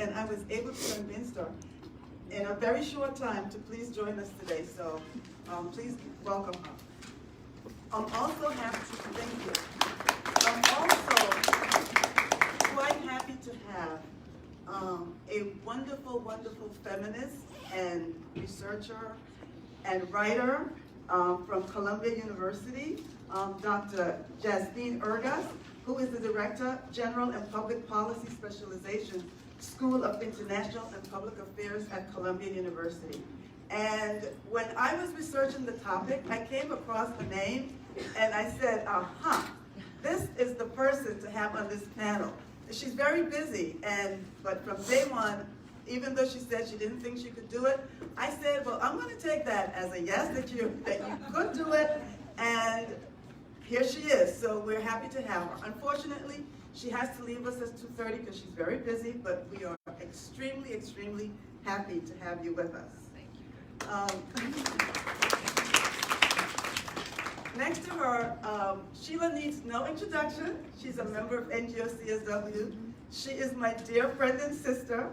and I was able to convince her in a very short time to please join us today. So please welcome her. I'm also happy to thank you. I'm also quite happy to have a wonderful, wonderful feminist and researcher and writer from Columbia University, Dr. Yasmine Ergas, who is the Director General in Public Policy Specialization, School of International and Public Affairs at Columbia University. And when I was researching the topic, I came across her name and I said, this is the person to have on this panel. She's very busy, but from day one, even though she said she didn't think she could do it, I said, well, I'm going to take that as a yes, that you could do it, and here she is. So we're happy to have her. Unfortunately, she has to leave us at 2:30 because she's very busy, but we are extremely, extremely happy to have you with us. Thank you. Next to her, Sheila needs no introduction. She's a member of NGO CSW. She is my dear friend and sister,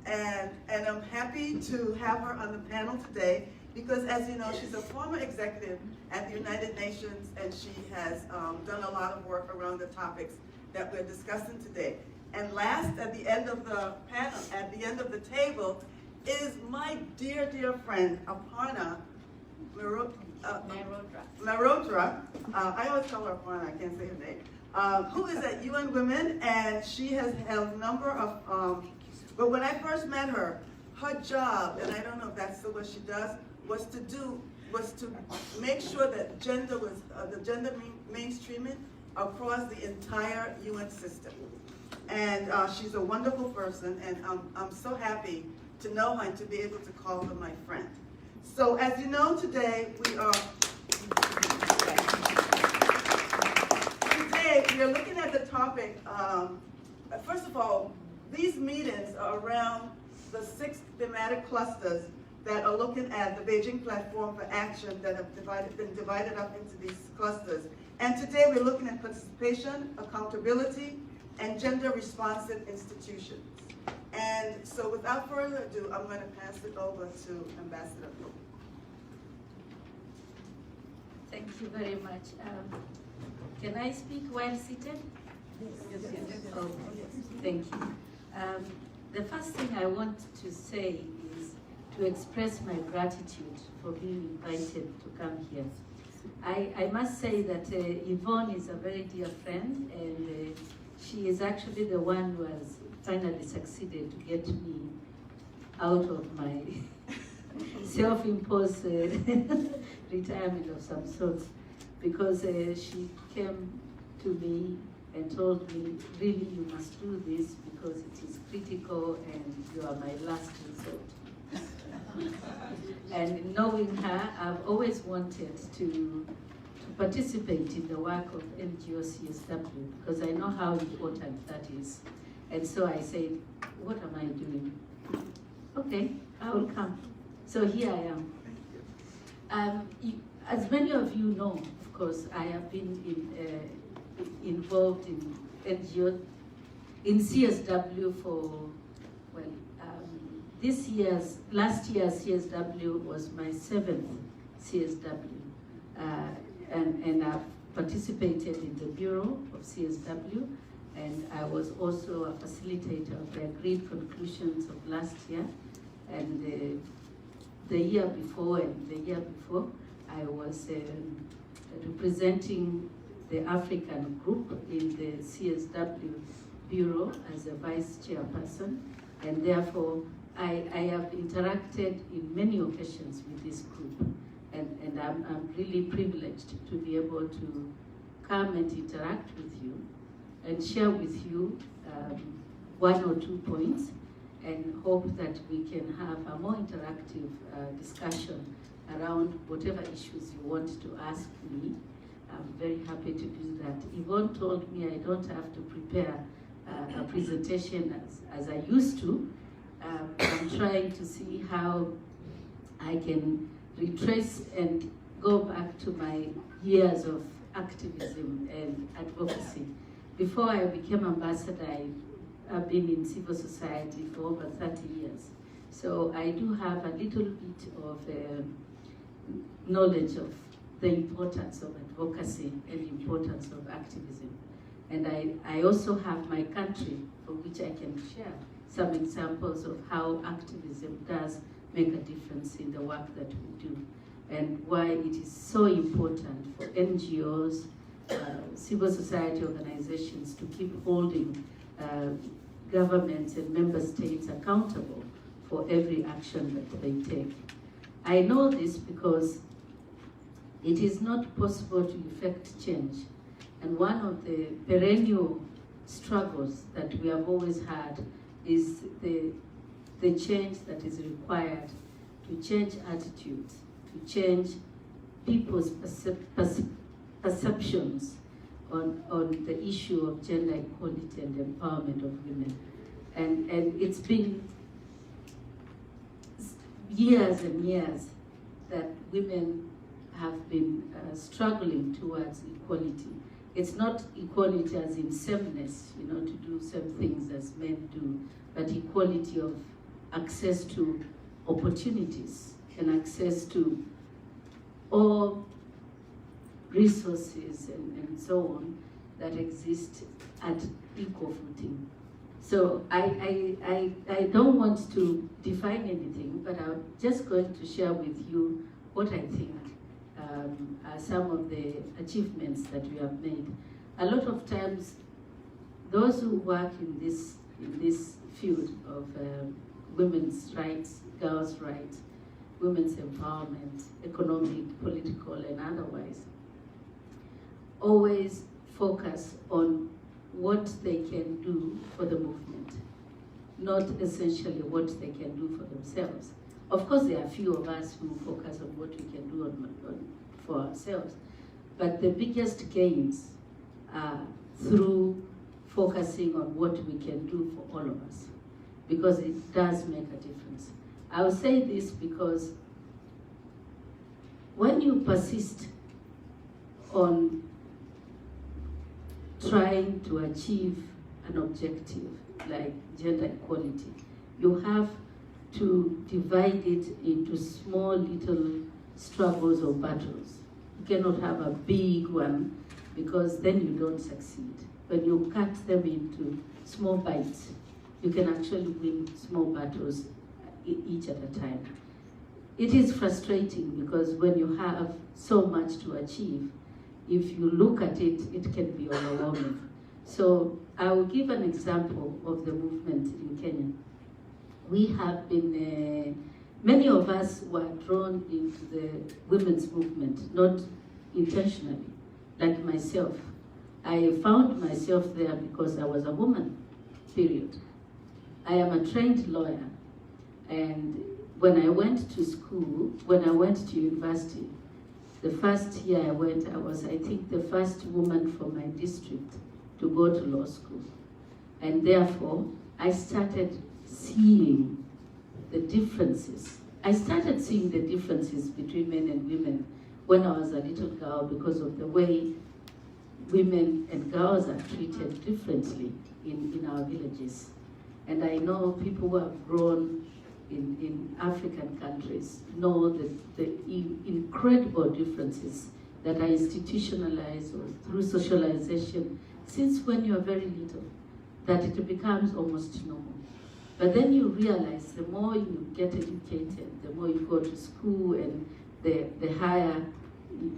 and I'm happy to have her on the panel today because, as you know, she's a former executive at the United Nations, and she has done a lot of work around the topics that we're discussing today. And last, at the end of the panel, at the end of the table, is my dear, dear friend, Aparna Mehrotra. I always call her Aparna, I can't say her name, who is at UN Women, and she has held a number of, but when I first met her, her job, and I don't know if that's still what she does, was to make sure that gender was, the gender mainstreaming across the entire UN system. And she's a wonderful person, and I'm so happy to know her and to be able to call her my friend. So as you know, today we are looking at the topic. First of all, these meetings are around the 6 thematic clusters that are looking at the Beijing Platform for Action that have been divided up into these clusters. And today we're looking at participation, accountability, and gender-responsive institutions. And so without further ado, I'm going to pass it over to Ambassador Koki. Thank you very much. Can I speak while seated? Yes. Oh, thank you. The first thing I want to say is to express my gratitude for being invited to come here. I must say that Yvonne is a very dear friend, and she is actually the one who has finally succeeded to get me out of my self-imposed retirement of some sort, because she came to me and told me, really, you must do this because it is critical and you are my last resort. And knowing her, I've always wanted to participate in the work of NGO CSW because I know how important that is. And so I said, what am I doing? Okay, I will come. So here I am. As many of you know, of course, I have been involved in NGO, in CSW for, well, last year's CSW was my 7th CSW. And I've participated in the Bureau of CSW, and I was also a facilitator of the agreed conclusions of last year. And the year before and the year before, I was representing the African group in the CSW Bureau as a vice chairperson, and therefore I have interacted in many occasions with this group. And I'm really privileged to be able to come and interact with you and share with you 1 or 2 points, and hope that we can have a more interactive discussion around whatever issues you want to ask me. I'm very happy to do that. Yvonne told me I don't have to prepare a presentation as I used to. I'm trying to see how I can retrace and go back to my years of activism and advocacy. Before I became ambassador, I've been in civil society for over 30 years. So I do have a little bit of knowledge of the importance of advocacy and importance of activism. And I also have my country for which I can share some examples of how activism does make a difference in the work that we do, and why it is so important for NGOs, civil society organizations to keep holding governments and member states accountable for every action that they take. I know this because it is not possible to effect change. And one of the perennial struggles that we have always had is the change that is required to change attitudes, to change people's perceptions on the issue of gender equality and empowerment of women. And it's been years and years that women have been struggling towards equality. It's not equality as in sameness, to do same things as men do, but equality of access to opportunities and access to all resources and so on that exist at equal footing. So I don't want to define anything, but I'm just going to share with you what I think are some of the achievements that we have made. A lot of times, those who work in this field of women's rights, girls' rights, women's empowerment, economic, political, and otherwise, always focus on what they can do for the movement, not essentially what they can do for themselves. Of course, there are a few of us who focus on what we can do for ourselves, but the biggest gains are through focusing on what we can do for all of us, because it does make a difference. I will say this because when you persist on trying to achieve an objective like gender equality, you have to divide it into small little struggles or battles. You cannot have a big one, because then you don't succeed. When you cut them into small bites, you can actually win small battles each at a time. It is frustrating because when you have so much to achieve, if you look at it, it can be overwhelming. So I will give an example of the movement in Kenya. We have been, many of us were drawn into the women's movement, not intentionally, like myself. I found myself there because I was a woman, period. I am a trained lawyer, and when I went to school, when I went to university, the first year I went, I was, I think, the first woman from my district to go to law school. And therefore, I started seeing the differences. I started seeing the differences between men and women when I was a little girl, because of the way women and girls are treated differently in our villages. And I know people who have grown in African countries know the incredible differences that are institutionalized or through socialization since when you are very little, that it becomes almost normal. But then you realize the more you get educated, the more you go to school, and the higher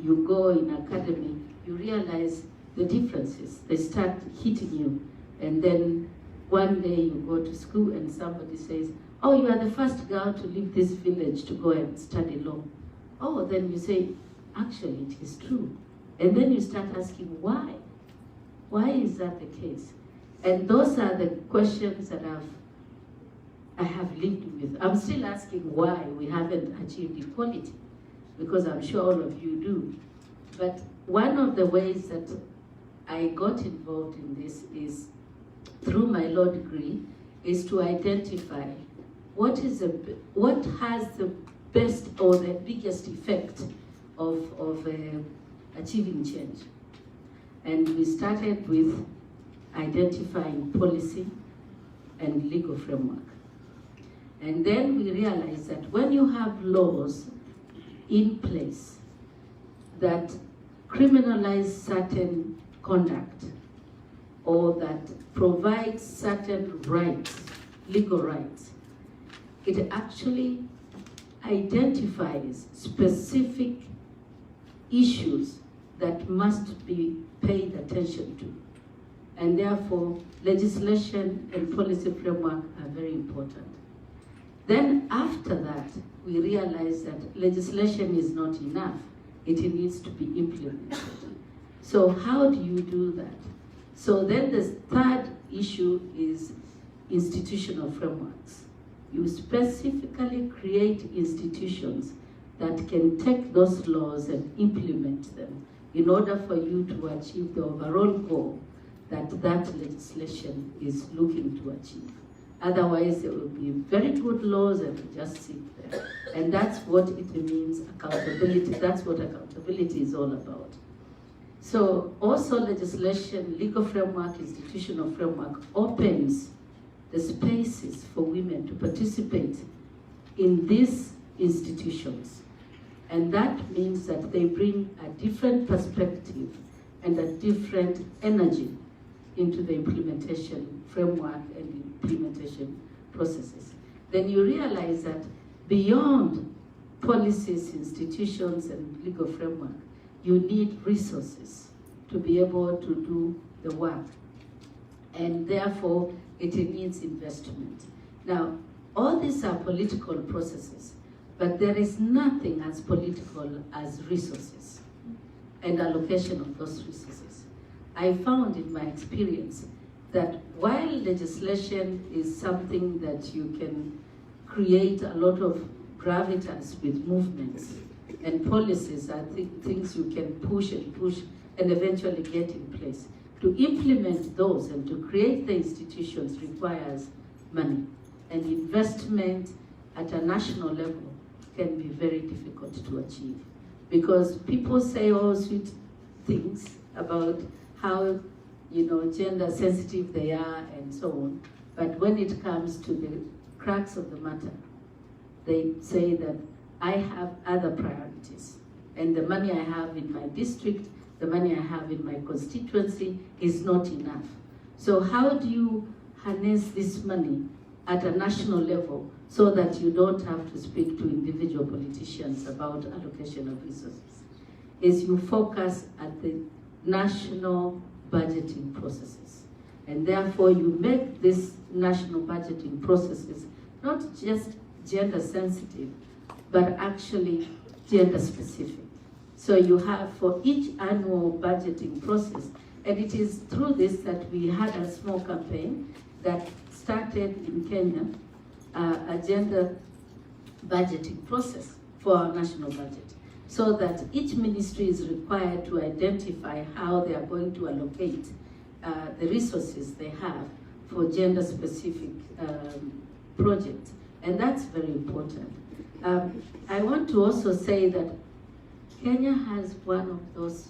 you go in academy, you realize the differences. They start hitting you. And then one day you go to school and somebody says, oh, you are the first girl to leave this village to go and study law. Oh, then you say, actually, it is true. And then you start asking, why? Why is that the case? And those are the questions that I have lived with. I'm still asking why we haven't achieved equality, because I'm sure all of you do. But one of the ways that I got involved in this is through my law degree, is to identify what has the best or the biggest effect of achieving change. And we started with identifying policy, and legal framework. And then we realize that when you have laws in place that criminalize certain conduct or that provide certain rights, legal rights, it actually identifies specific issues that must be paid attention to. And therefore, legislation and policy framework are very important. Then after that, we realize that legislation is not enough. It needs to be implemented. So how do you do that? So then the third issue is institutional frameworks. You specifically create institutions that can take those laws and implement them in order for you to achieve the overall goal that that legislation is looking to achieve. Otherwise, there will be very good laws and will just sit there. And that's what it means, accountability. That's what accountability is all about. So also legislation, legal framework, institutional framework opens the spaces for women to participate in these institutions. And that means that they bring a different perspective and a different energy into the implementation framework and implementation processes. Then you realize that beyond policies, institutions, and legal framework, you need resources to be able to do the work. And therefore, it needs investment. Now, all these are political processes, but there is nothing as political as resources and allocation of those resources. I found in my experience that while legislation is something that you can create a lot of gravitas with movements, and policies are things you can push and eventually get in place. To implement those and to create the institutions requires money, and investment at a national level can be very difficult to achieve, because people say all sweet things about how gender sensitive they are and so on, but when it comes to the crux of the matter, they say that I have other priorities, and the money I have in my district, the money I have in my constituency is not enough. So how do you harness this money at a national level so that you don't have to speak to individual politicians about allocation of resources? Is you focus at the national budgeting processes. And therefore you make these national budgeting processes not just gender sensitive, but actually gender specific. So you have for each annual budgeting process, and it is through this that we had a small campaign that started in Kenya, a gender budgeting process for our national budget, so that each ministry is required to identify how they are going to allocate the resources they have for gender specific projects. And that's very important. I want to also say that Kenya has one of those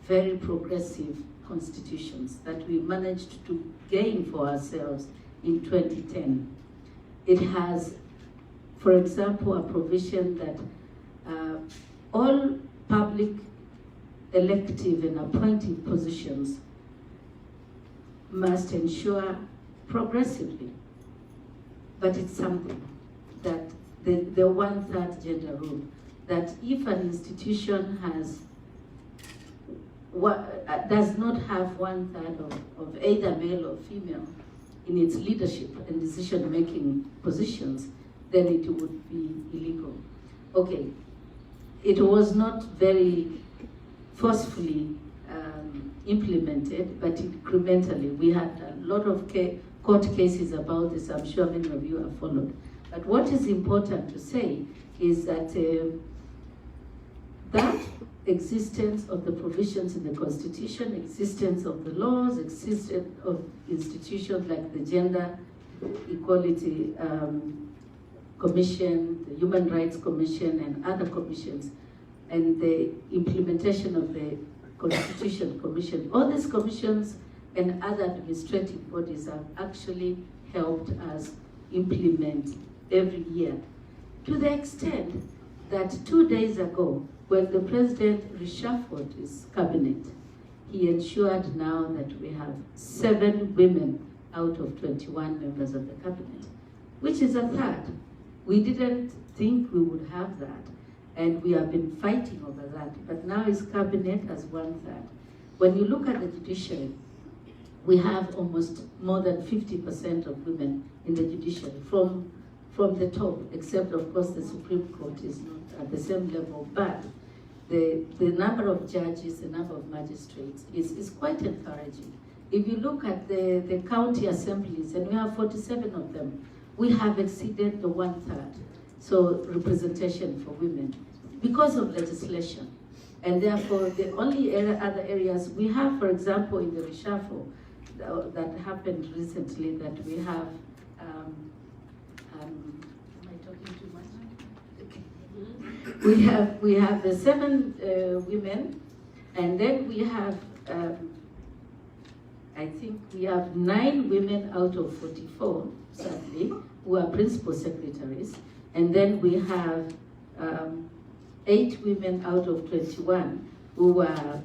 very progressive constitutions that we managed to gain for ourselves in 2010. It has, for example, a provision that all public elective and appointed positions must ensure progressively, but it's something that the 1/3 gender rule, that if an institution does not have 1/3 of either male or female in its leadership and decision-making positions, then it would be illegal. Okay, it was not very forcefully implemented, but incrementally. We had a lot of court cases about this. I'm sure many of you have followed. But what is important to say is that that existence of the provisions in the Constitution, existence of the laws, existence of institutions like the Gender Equality Commission, the Human Rights Commission, and other commissions, and the implementation of the Constitution Commission. All these commissions and other administrative bodies have actually helped us implement every year. To the extent that 2 days ago, when the president reshuffled his cabinet, he ensured now that we have 7 women out of 21 members of the cabinet, which is a third. We didn't think we would have that, and we have been fighting over that, but now his cabinet has 1/3. When you look at the judiciary, we have almost more than 50% of women in the judiciary from the top, except of course the Supreme Court is not at the same level, but the number of judges, the number of magistrates is quite encouraging. If you look at the county assemblies, and we have 47 of them, we have exceeded the 1/3, so representation for women, because of legislation. And therefore, the only other areas we have, for example, in the reshuffle that happened recently, that we have, am I talking too much? Okay. We have the 7 women, and then we have, I think we have 9 women out of 44, sadly, who are principal secretaries, and then we have 8 women out of 21 who are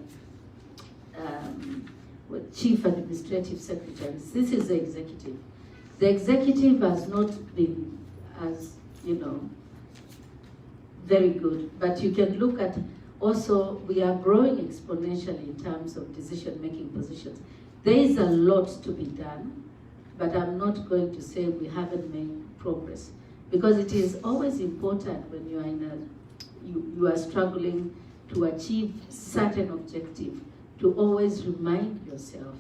chief administrative secretaries. This is the executive. The executive has not been as, very good, but you can look at also, we are growing exponentially in terms of decision-making positions. There is a lot to be done, but I'm not going to say we haven't made progress, because it is always important when you are you are struggling to achieve certain objective, to always remind yourself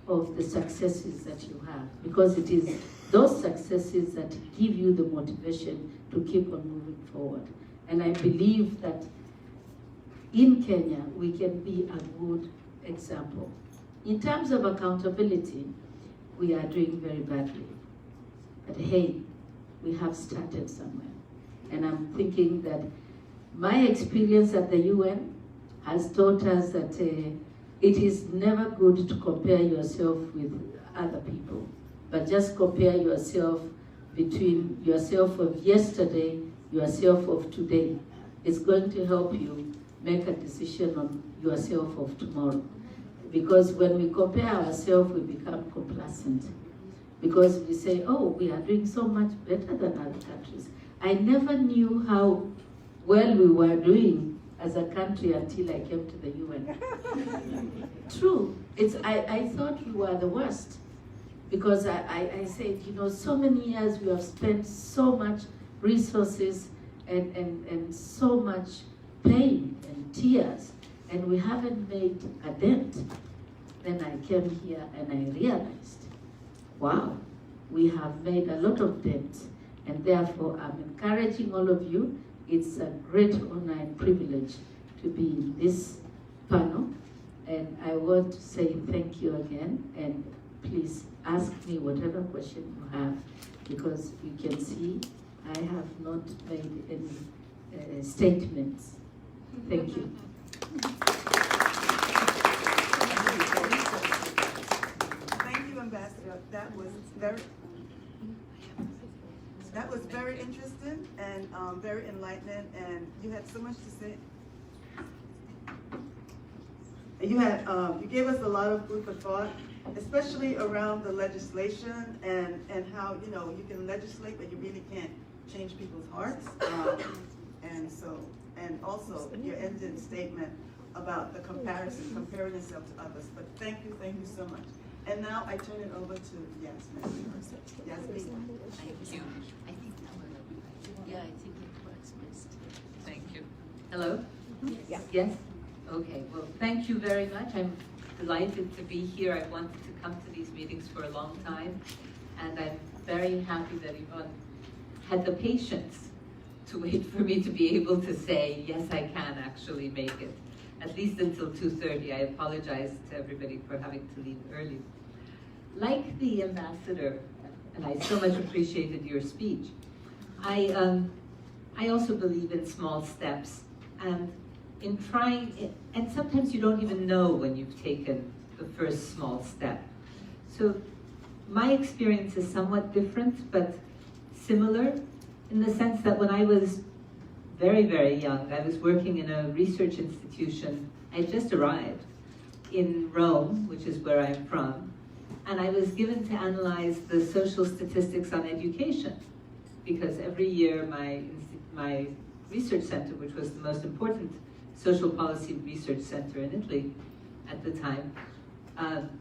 of the successes that you have, because it is those successes that give you the motivation to keep on moving forward. And I believe that in Kenya, we can be a good example. In terms of accountability, we are doing very badly. But hey, we have started somewhere. And I'm thinking that my experience at the UN has taught us that it is never good to compare yourself with other people, but just compare yourself between yourself of yesterday, yourself of today. It's going to help you make a decision on yourself of tomorrow. Because when we compare ourselves, we become complacent. Because we say, oh, we are doing so much better than other countries. I never knew how well we were doing as a country until I came to the UN. True, I thought we were the worst. Because I said, so many years we have spent so much resources and so much pain and tears, and we haven't made a dent. Then I came here and I realized, wow, we have made a lot of dents, and therefore I'm encouraging all of you. It's a great honor and privilege to be in this panel, and I want to say thank you again, and please ask me whatever question you have, because you can see I have not made any statements. Thank you. Thank you, Ambassador. That was very interesting and very enlightening, and you had so much to say. And you gave us a lot of food for thought, especially around the legislation and how you can legislate, but you really can't change people's hearts. And also your ending statement about the comparison, comparing yourself to others. But thank you so much. And now I turn it over to Yasmine. Yasmine. Thank you. I think it works best. Thank you. Hello? Yes. Yes? Okay, well, thank you very much. I'm delighted to be here. I've wanted to come to these meetings for a long time, and I'm very happy that Yvonne had the patience to wait for me to be able to say, yes, I can actually make it, at least until 2:30. I apologize to everybody for having to leave early. Like the ambassador, and I so much appreciated your speech, I also believe in small steps, and in trying, and sometimes you don't even know when you've taken the first small step. So my experience is somewhat different, but similar in the sense that when I was very, very young, I was working in a research institution. I had just arrived in Rome, which is where I'm from, and I was given to analyze the social statistics on education, because every year my research center, which was the most important social policy research center in Italy at the time,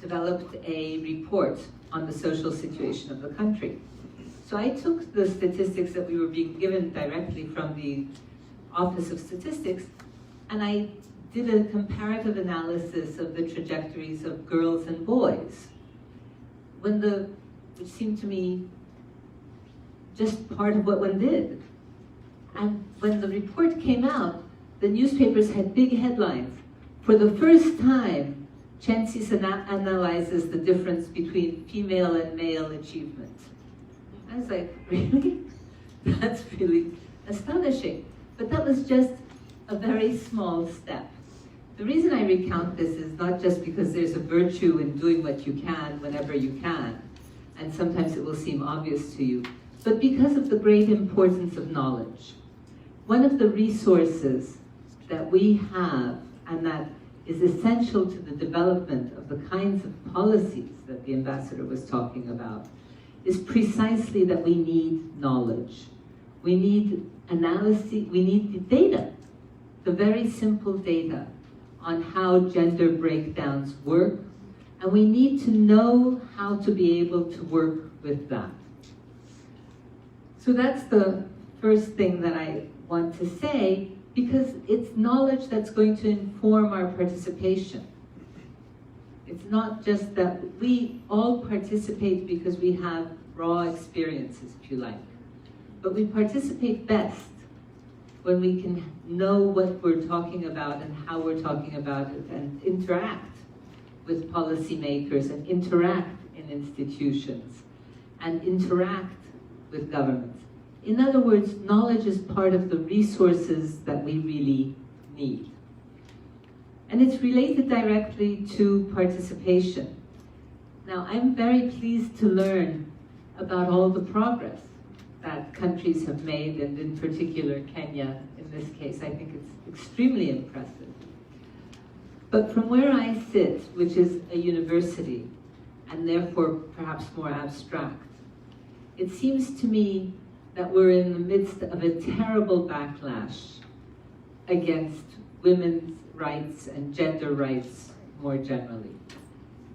developed a report on the social situation of the country. So I took the statistics that we were being given directly from the Office of Statistics, and I did a comparative analysis of the trajectories of girls and boys, which seemed to me just part of what one did. And when the report came out, the newspapers had big headlines. For the first time, Censis analyzes the difference between female and male achievement. I was like, really? That's really astonishing. But that was just a very small step. The reason I recount this is not just because there's a virtue in doing what you can whenever you can, and sometimes it will seem obvious to you, but because of the great importance of knowledge. One of the resources that we have, and that is essential to the development of the kinds of policies that the ambassador was talking about, is precisely that we need knowledge. We need analysis, we need the data, the very simple data on how gender breakdowns work, and we need to know how to be able to work with that. So that's the first thing that I want to say, because it's knowledge that's going to inform our participation. It's not just that we all participate because we have raw experiences, if you like, but we participate best when we can know what we're talking about and how we're talking about it, and interact with policymakers, and interact in institutions, and interact with governments. In other words, knowledge is part of the resources that we really need. And it's related directly to participation. Now, I'm very pleased to learn about all the progress that countries have made, and in particular Kenya in this case. I think it's extremely impressive. But from where I sit, which is a university, and therefore perhaps more abstract, it seems to me that we're in the midst of a terrible backlash against women's rights and gender rights more generally.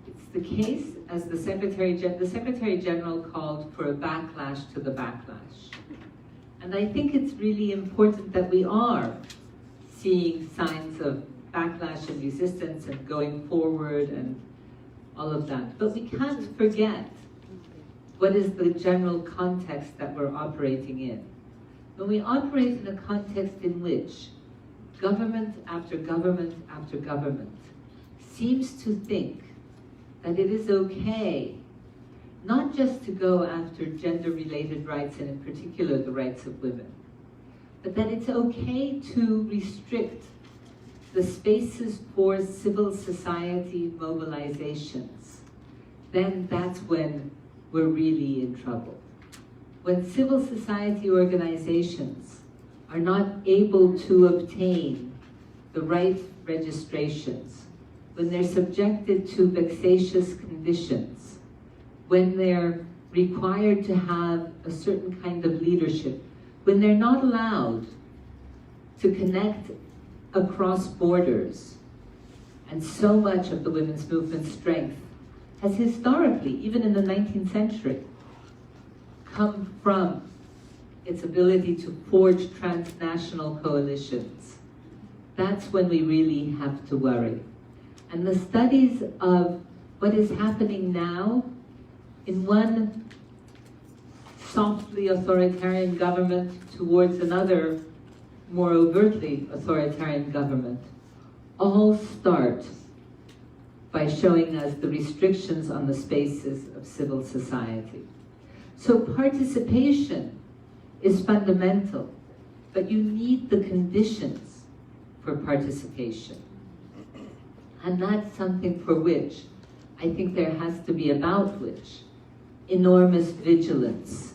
It's the case, as the Secretary General called for a backlash to the backlash. And I think it's really important that we are seeing signs of backlash and resistance and going forward and all of that. But we can't forget what is the general context that we're operating in. When we operate in a context in which government after government after government seems to think that it is okay not just to go after gender-related rights, and in particular the rights of women, but that it's okay to restrict the spaces for civil society mobilizations, then that's when we're really in trouble. When civil society organizations are not able to obtain the right registrations, when they're subjected to vexatious conditions, when they're required to have a certain kind of leadership, when they're not allowed to connect across borders, and so much of the women's movement's strength has historically, even in the 19th century, come from its ability to forge transnational coalitions. That's when we really have to worry. And the studies of what is happening now in one softly authoritarian government towards another more overtly authoritarian government all start by showing us the restrictions on the spaces of civil society. So participation is fundamental, but you need the conditions for participation. And that's something for which I think there has to be, about which enormous vigilance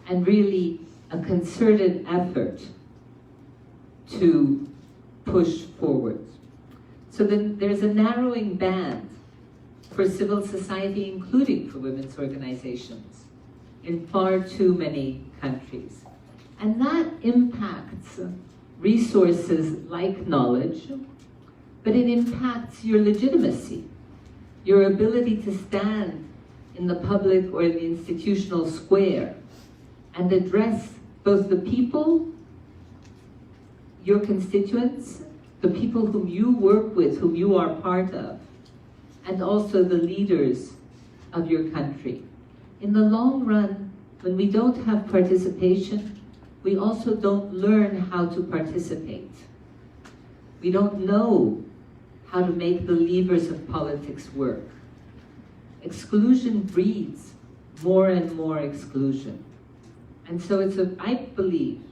and really a concerted effort to push forward. So then there's a narrowing band for civil society, including for women's organizations, in far too many countries. And that impacts resources like knowledge, but it impacts your legitimacy, your ability to stand in the public or the institutional square and address both the people, your constituents, the people whom you work with, whom you are part of, and also the leaders of your country. In the long run, when we don't have participation, we also don't learn how to participate. We don't know how to make the levers of politics work. Exclusion breeds more and more exclusion. And so I believe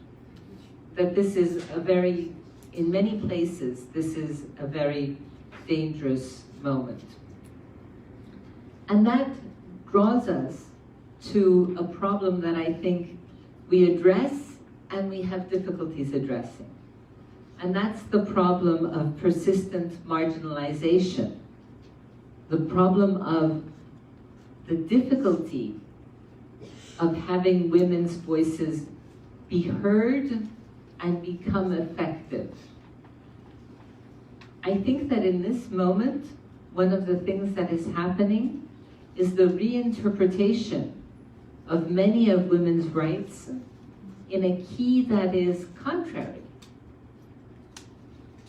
that this is a very, in many places, this is a very dangerous moment. And that draws us to a problem that I think we address and we have difficulties addressing. And that's the problem of persistent marginalization, the problem of the difficulty of having women's voices be heard and become effective. I think that in this moment, one of the things that is happening is the reinterpretation of many of women's rights in a key that is contrary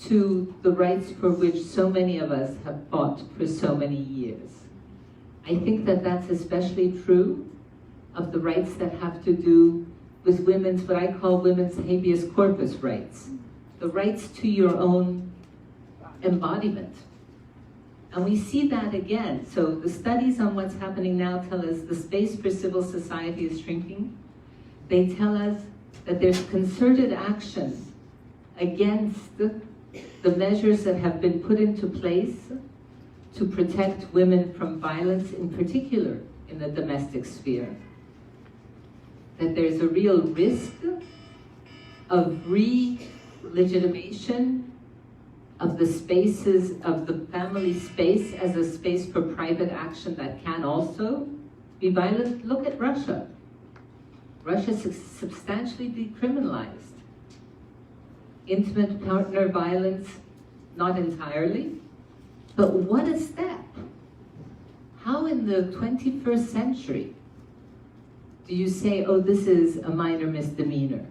to the rights for which so many of us have fought for so many years. I think that that's especially true of the rights that have to do with women's, what I call women's habeas corpus rights, the rights to your own embodiment. And we see that again. So the studies on what's happening now tell us the space for civil society is shrinking. They tell us that there's concerted action against the measures that have been put into place to protect women from violence, in particular in the domestic sphere. That there's a real risk of re-legitimation of the spaces of the family space as a space for private action that can also be violent. Look at Russia. Russia's substantially decriminalized. Intimate partner violence, not entirely, but what a step. How in the 21st century do you say, oh, this is a minor misdemeanor?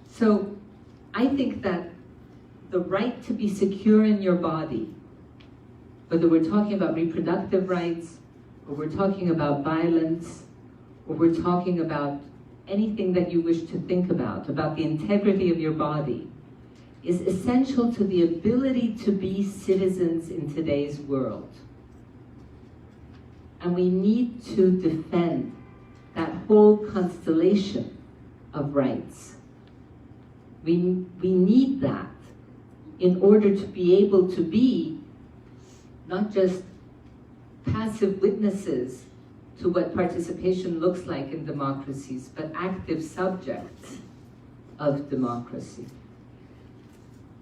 So I think that the right to be secure in your body, whether we're talking about reproductive rights, or we're talking about violence, or we're talking about anything that you wish to think about the integrity of your body, is essential to the ability to be citizens in today's world. And we need to defend that whole constellation of rights. We need that in order to be able to be not just passive witnesses to what participation looks like in democracies, but active subjects of democracy.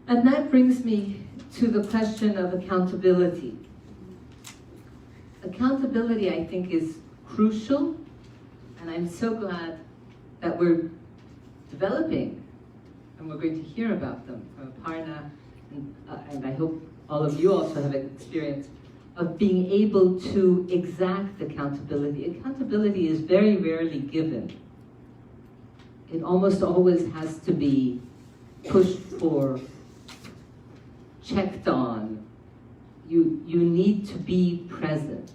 And that brings me to the question of accountability. Accountability, I think, is crucial, and I'm so glad that we're developing, and we're going to hear about them from Aparna, and I hope all of you also have experience of being able to exact accountability. Accountability is very rarely given. It almost always has to be pushed for, checked on. You need to be present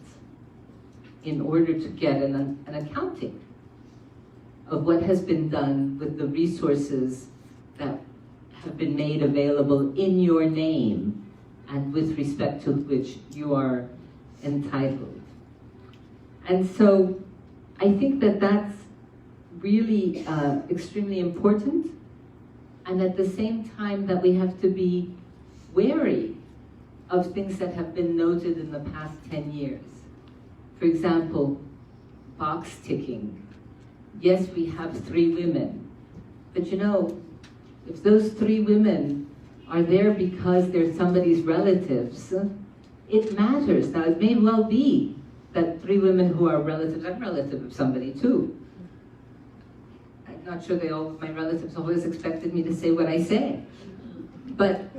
in order to get an accounting of what has been done with the resources that have been made available in your name and with respect to which you are entitled. And so I think that that's really extremely important, and at the same time that we have to be wary of things that have been noted in the past 10 years. For example, box ticking. Yes, we have 3 women, but you know, if those 3 women are there because they're somebody's relatives, it matters. Now, it may well be that 3 women who are relatives, I'm a relative of somebody too. I'm not sure my relatives always expected me to say what I say. But,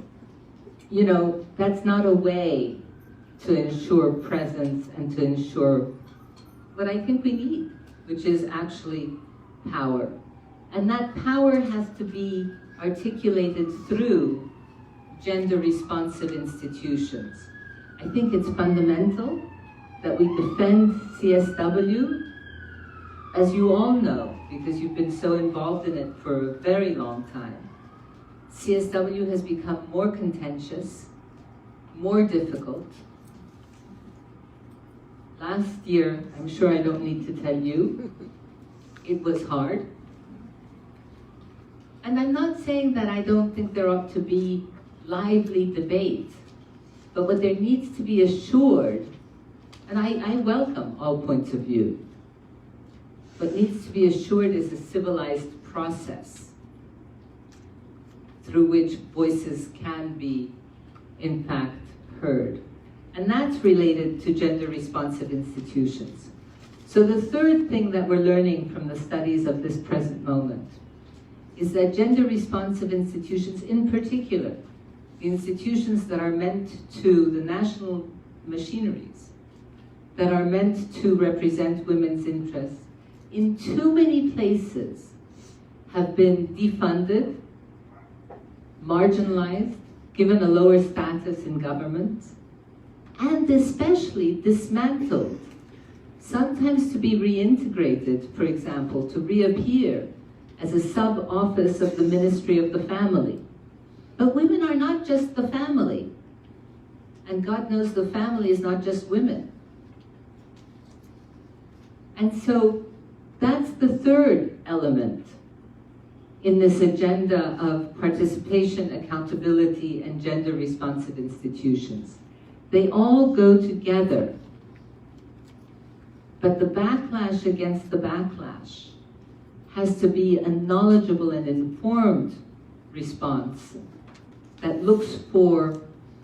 you know, that's not a way to ensure presence and to ensure what I think we need, which is actually power. And that power has to be articulated through gender-responsive institutions. I think it's fundamental that we defend CSW, as you all know, because you've been so involved in it for a very long time. CSW has become more contentious, more difficult. Last year, I'm sure I don't need to tell you, it was hard. And I'm not saying that I don't think there ought to be lively debate, but what there needs to be assured, and I welcome all points of view, what needs to be assured is a civilized process through which voices can be, in fact, heard. And that's related to gender-responsive institutions. So the third thing that we're learning from the studies of this present moment is that gender-responsive institutions, in particular, the institutions that are meant to, the national machineries, that are meant to represent women's interests, in too many places have been defunded, marginalized, given a lower status in government, and especially dismantled, sometimes to be reintegrated, for example, to reappear as a sub-office of the Ministry of the Family. But women are not just the family. And God knows the family is not just women. And so that's the third element in this agenda of participation, accountability, and gender-responsive institutions. They all go together. But the backlash against the backlash has to be a knowledgeable and informed response that looks for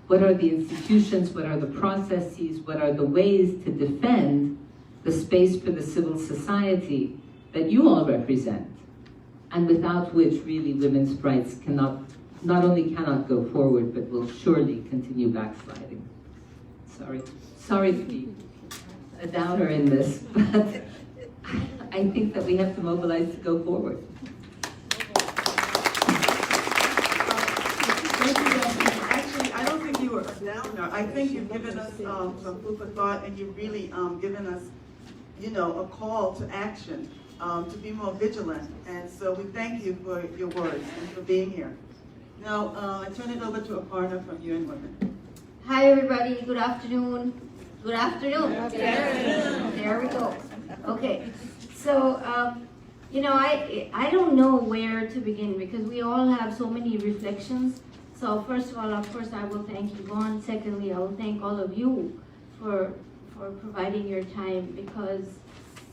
what are the institutions, what are the processes, what are the ways to defend the space for the civil society that you all represent, and without which really women's rights not only cannot go forward, but will surely continue backsliding. Sorry to be a downer in this, but I think that we have to mobilize to go forward. Actually, I don't think you were a downer. I think you've given us some food for thought, and you've really given us, you know, a call to action, to be more vigilant. And so we thank you for your words and for being here. Now, I turn it over to Aparna from UN Women. Hi, everybody. Good afternoon. Good afternoon. There we go. Okay. So, you know, I don't know where to begin because we all have so many reflections. So first of all, of course, I will thank Yvonne. Secondly, I will thank all of you for providing your time, because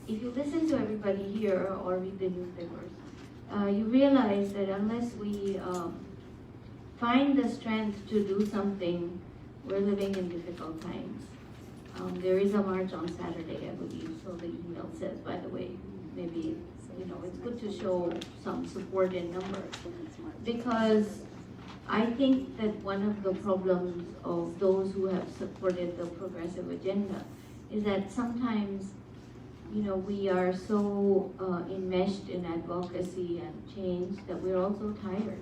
if you listen to everybody here or read the newspapers, you realize that unless we find the strength to do something, we're living in difficult times. There is a march on Saturday, I believe, so the email says, by the way. Maybe, you know, it's good to show some support in numbers, because I think that one of the problems of those who have supported the progressive agenda is that sometimes, you know, we are so enmeshed in advocacy and change that we're also tired.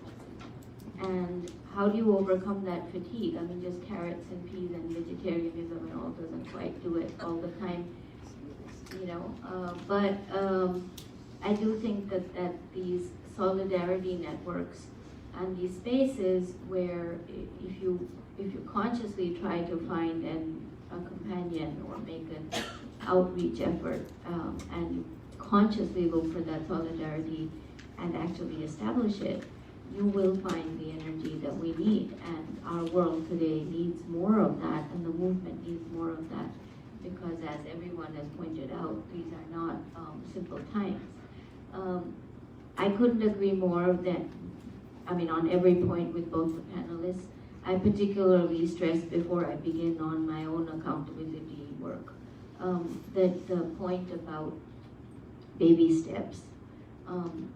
And how do you overcome that fatigue? I mean, just carrots and peas and vegetarianism and all doesn't quite do it all the time, you know. But I do think that these solidarity networks and these spaces where if you consciously try to find a companion or make an outreach effort and you consciously look for that solidarity and actually establish it, you will find the energy that we need. And our world today needs more of that, and the movement needs more of that. because as everyone has pointed out, these are not simple times. I couldn't agree more on every point with both the panelists. I particularly stressed before I begin on my own accountability work that the point about baby steps.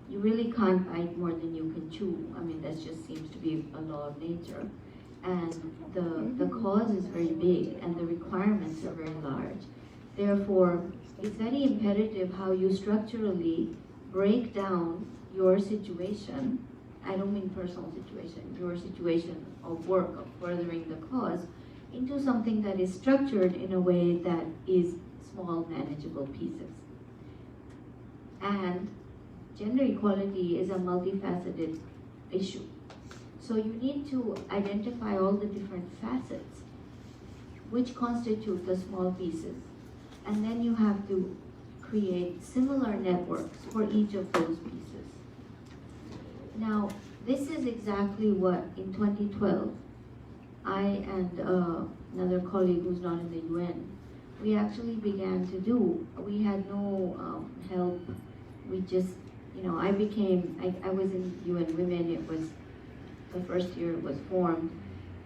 You really can't bite more than you can chew. I mean, that just seems to be a law of nature. And the cause is very big and the requirements are very large. Therefore, it's very imperative how you structurally break down your situation. I don't mean personal situation, your situation of work, of furthering the cause, into something that is structured in a way that is small, manageable pieces. And gender equality is a multifaceted issue. So you need to identify all the different facets which constitute the small pieces. And then you have to create similar networks for each of those pieces. Now, this is exactly what in 2012, I and another colleague who's not in the UN, we actually began to do. We had no help. We just, I was in UN Women. It was the first year it was formed.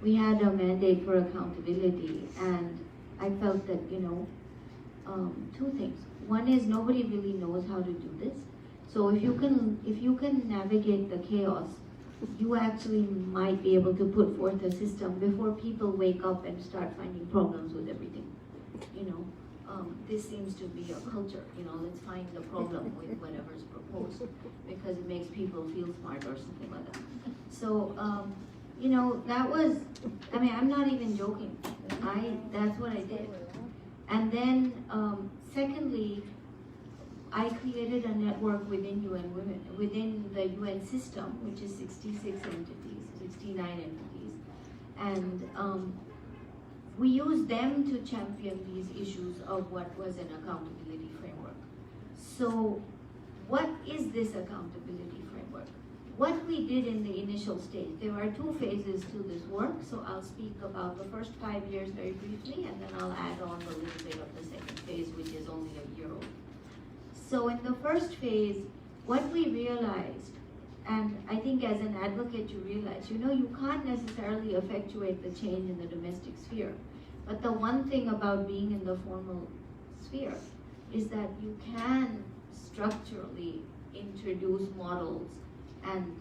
We had a mandate for accountability, and I felt that, two things. One is nobody really knows how to do this. So if you can navigate the chaos, you actually might be able to put forth a system before people wake up and start finding problems with everything. This seems to be a culture, let's find the problem with whatever's proposed because it makes people feel smart or something like that. So, that was, I'm not even joking. That's what I did. And then, secondly, I created a network within UN Women, within the UN system, which is 69 entities. And we use them to champion these issues of what was an accountability framework. So what is this accountability framework? What we did in the initial stage, there are two phases to this work, so I'll speak about the first 5 years very briefly, and then I'll add on a little bit of the second phase, which is only a year old. So in the first phase, what we realized, and I think as an advocate you realize, you can't necessarily effectuate the change in the domestic sphere. But the one thing about being in the formal sphere is that you can structurally introduce models and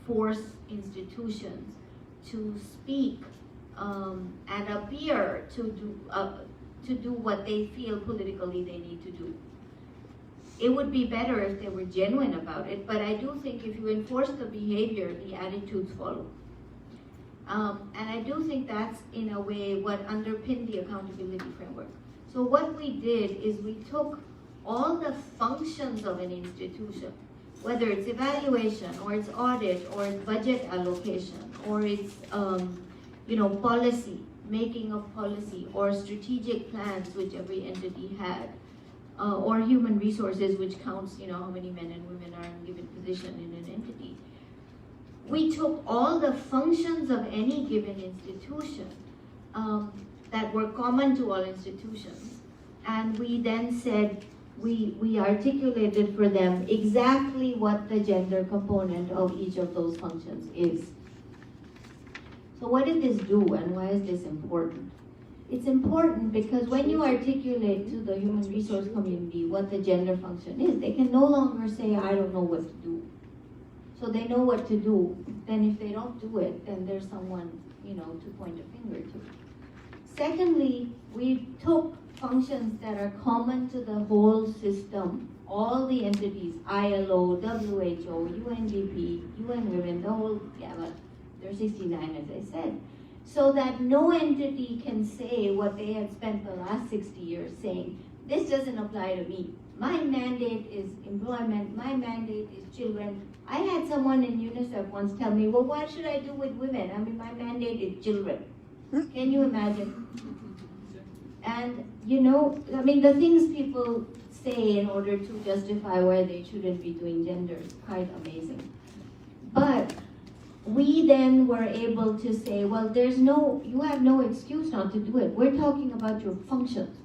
force institutions to speak and appear to do what they feel politically they need to do. It would be better if they were genuine about it, but I do think if you enforce the behavior, the attitudes follow. And I do think that's, in a way, what underpinned the accountability framework. So what we did is we took all the functions of an institution, whether it's evaluation, or it's audit, or it's budget allocation, or it's, policy, making of policy, or strategic plans, which every entity had, or human resources, which counts, how many men and women are in a given position in an entity. We took all the functions of any given institution that were common to all institutions, and we then said, we articulated for them exactly what the gender component of each of those functions is. So what did this do, and why is this important? It's important because when you articulate to the human resource community what the gender function is, they can no longer say, I don't know what to do. So they know what to do. Then if they don't do it, then there's someone, to point a finger to. Secondly, we took functions that are common to the whole system, all the entities, ILO, WHO, UNDP, UN Women, the whole gamut. There are 69, as I said. So that no entity can say what they had spent the last 60 years saying, this doesn't apply to me. My mandate is employment, my mandate is children. I had someone in UNICEF once tell me, well, what should I do with women? My mandate is children. Can you imagine? And, the things people say in order to justify why they shouldn't be doing gender is quite amazing. But we then were able to say, well, you have no excuse not to do it. We're talking about your functions.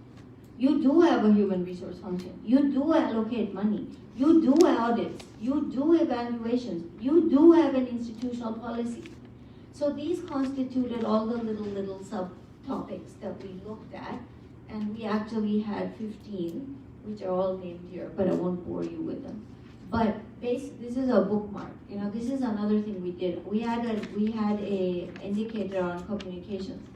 You do have a human resource function. You do allocate money. You do audits. You do evaluations. You do have an institutional policy. So these constituted all the little subtopics that we looked at, and we actually had 15, which are all named here, but I won't bore you with them. But this is a bookmark. You know, this is another thing we did. We had a indicator on communications.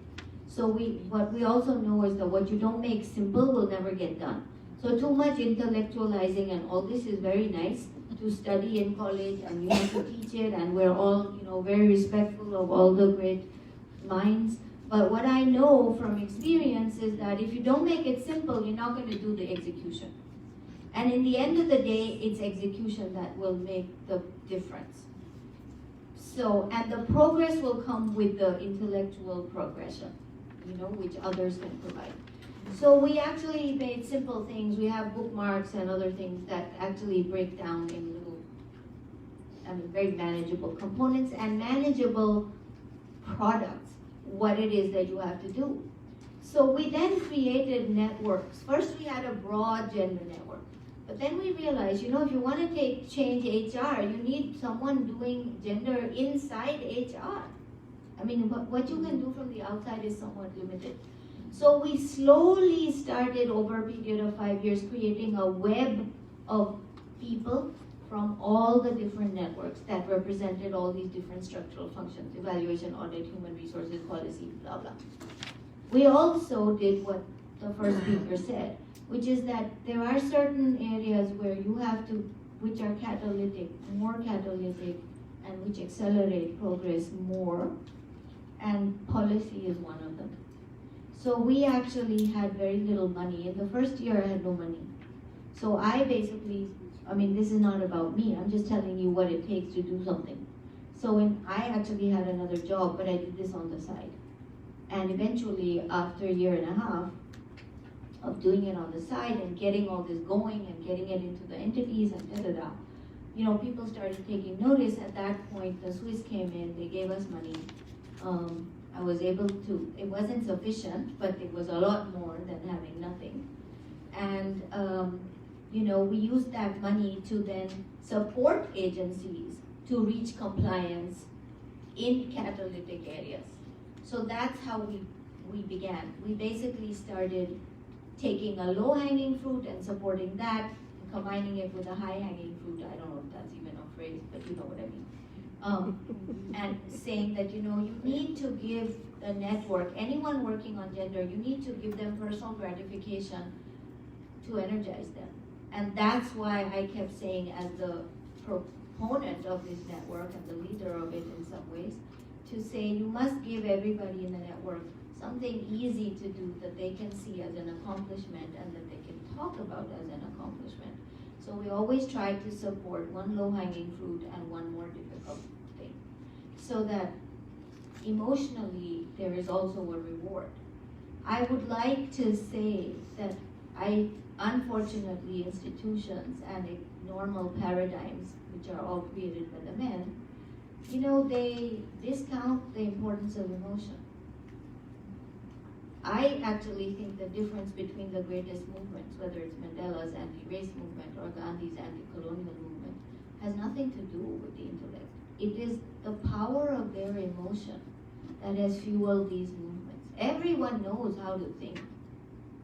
So what we also know is that what you don't make simple will never get done. So too much intellectualizing and all this is very nice to study in college, and you have to teach it, and we're all, you know, very respectful of all the great minds. But what I know from experience is that if you don't make it simple, you're not going to do the execution. And in the end of the day, it's execution that will make the difference. So, and the progress will come with the intellectual progression, you know, which others can provide. So we actually made simple things. We have bookmarks and other things that actually break down in little, very manageable components and manageable products, what it is that you have to do. So we then created networks. First we had a broad gender network. But then we realized, you know, if you want to change HR, you need someone doing gender inside HR. I mean, what you can do from the outside is somewhat limited. So we slowly started over a period of 5 years creating a web of people from all the different networks that represented all these different structural functions: evaluation, audit, human resources, policy, blah, blah. We also did what the first speaker said, which is that there are certain areas where you have to, which are catalytic, more catalytic, and which accelerate progress more, and policy is one of them. So we actually had very little money. In the first year, I had no money. So I basically, I mean, this is not about me, I'm just telling you what it takes to do something. So I actually had another job, but I did this on the side. And eventually, after a year and a half of doing it on the side and getting all this going and getting it into the entities and da-da-da, you know, people started taking notice. At that point, the Swiss came in, they gave us money. I was able to, it wasn't sufficient, but it was a lot more than having nothing. And, you know, we used that money to then support agencies to reach compliance in catalytic areas. So that's how we began. We basically started taking a low-hanging fruit and supporting that, and combining it with a high-hanging fruit. I don't know if that's even a phrase, but you know what I mean. And saying that, you know, you need to give the network, anyone working on gender, you need to give them personal gratification to energize them. And that's why I kept saying, as the proponent of this network and the leader of it in some ways, to say you must give everybody in the network something easy to do that they can see as an accomplishment and that they can talk about as an accomplishment. So we always try to support one low-hanging fruit and one more difficult thing, so that emotionally there is also a reward. I would like to say that unfortunately, institutions and normal paradigms, which are all created by the men, you know, they discount the importance of emotion. I actually think the difference between the greatest movements, whether it's Mandela's anti-race movement or Gandhi's anti-colonial movement, has nothing to do with the intellect. It is the power of their emotion that has fueled these movements. Everyone knows how to think,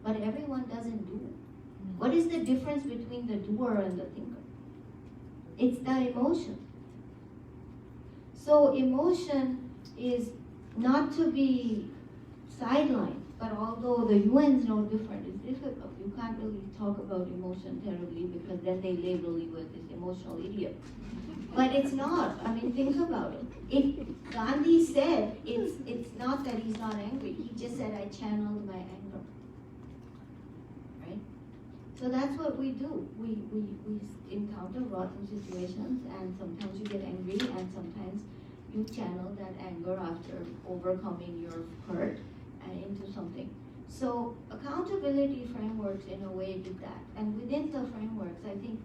but everyone doesn't do. What is the difference between the doer and the thinker? It's that emotion. So emotion is not to be sidelined. But although the UN's no different, it's difficult. You can't really talk about emotion terribly because then they label you as this emotional idiot. But it's not. I mean, think about it. If Gandhi said, it's not that he's not angry. He just said, I channeled my anger. Right? So that's what we do. We encounter rotten situations, and sometimes you get angry, and sometimes you channel that anger after overcoming your hurt and into something. So accountability frameworks in a way do that. And within the frameworks, I think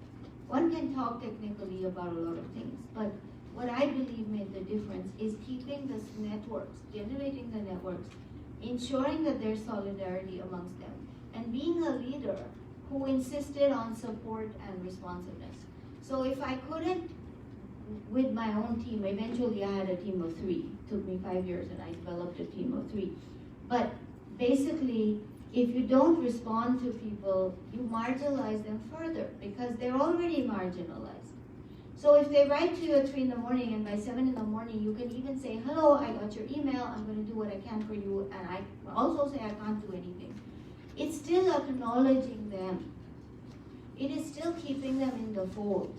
one can talk technically about a lot of things, but what I believe made the difference is keeping the networks, generating the networks, ensuring that there's solidarity amongst them, and being a leader who insisted on support and responsiveness. So if I couldn't, with my own team, eventually I had a team of 3. It took me 5 years and I developed a team of 3. But basically, if you don't respond to people, you marginalize them further because they're already marginalized. So if they write to you at 3 in the morning and by 7 in the morning, you can even say, hello, I got your email, I'm going to do what I can for you, and I also say I can't do anything. It's still acknowledging them. It is still keeping them in the fold.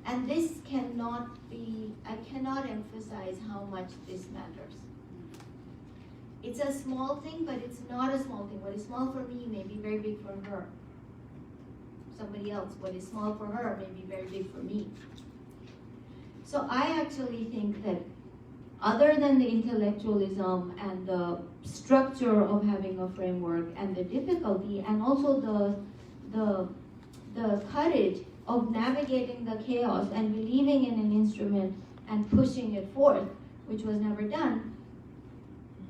And this cannot be, I cannot emphasize how much this matters. It's a small thing, but it's not a small thing. What is small for me may be very big for her. Somebody else, what is small for her may be very big for me. So I actually think that other than the intellectualism and the structure of having a framework and the difficulty and also the courage of navigating the chaos and believing in an instrument and pushing it forth, which was never done,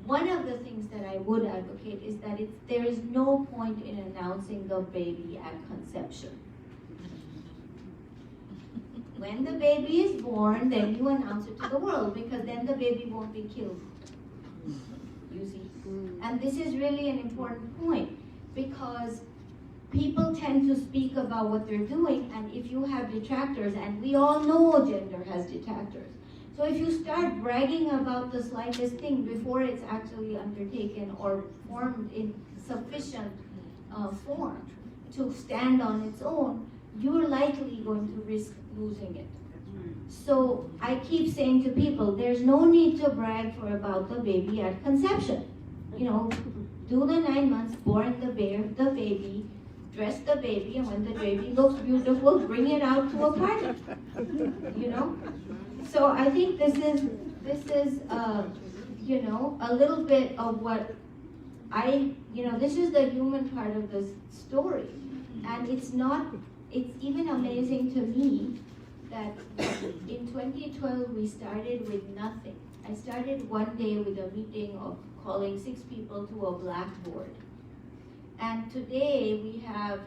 one of the things that I would advocate is that there is no point in announcing the baby at conception. When the baby is born, then you announce it to the world because then the baby won't be killed. You see? And this is really an important point because people tend to speak about what they're doing, and if you have detractors, and we all know gender has detractors, so if you start bragging about the slightest thing before it's actually undertaken or formed in sufficient form to stand on its own, you're likely going to risk losing it. So I keep saying to people, there's no need to brag about the baby at conception. You know, do the 9 months, born the baby, dress the baby, and when the baby looks beautiful, bring it out to a party. You know? So I think this is you know, a little bit of what this is the human part of this story. And it's even amazing to me that in 2012 we started with nothing. I started one day with a meeting of calling 6 people to a blackboard. And today we have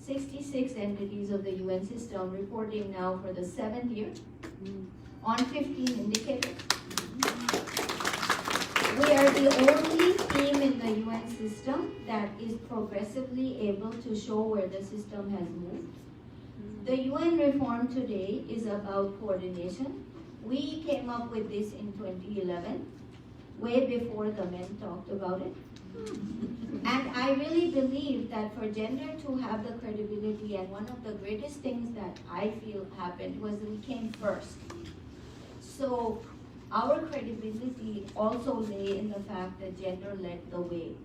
66 entities of the UN system reporting now for the 7th year on 15 indicators. We are the only team in the UN system that is progressively able to show where the system has moved. The UN reform today is about coordination. We came up with this in 2011, way before the men talked about it. And I really believe that for gender to have the credibility, and one of the greatest things that I feel happened was that we came first. So our credibility also lay in the fact that gender led the way.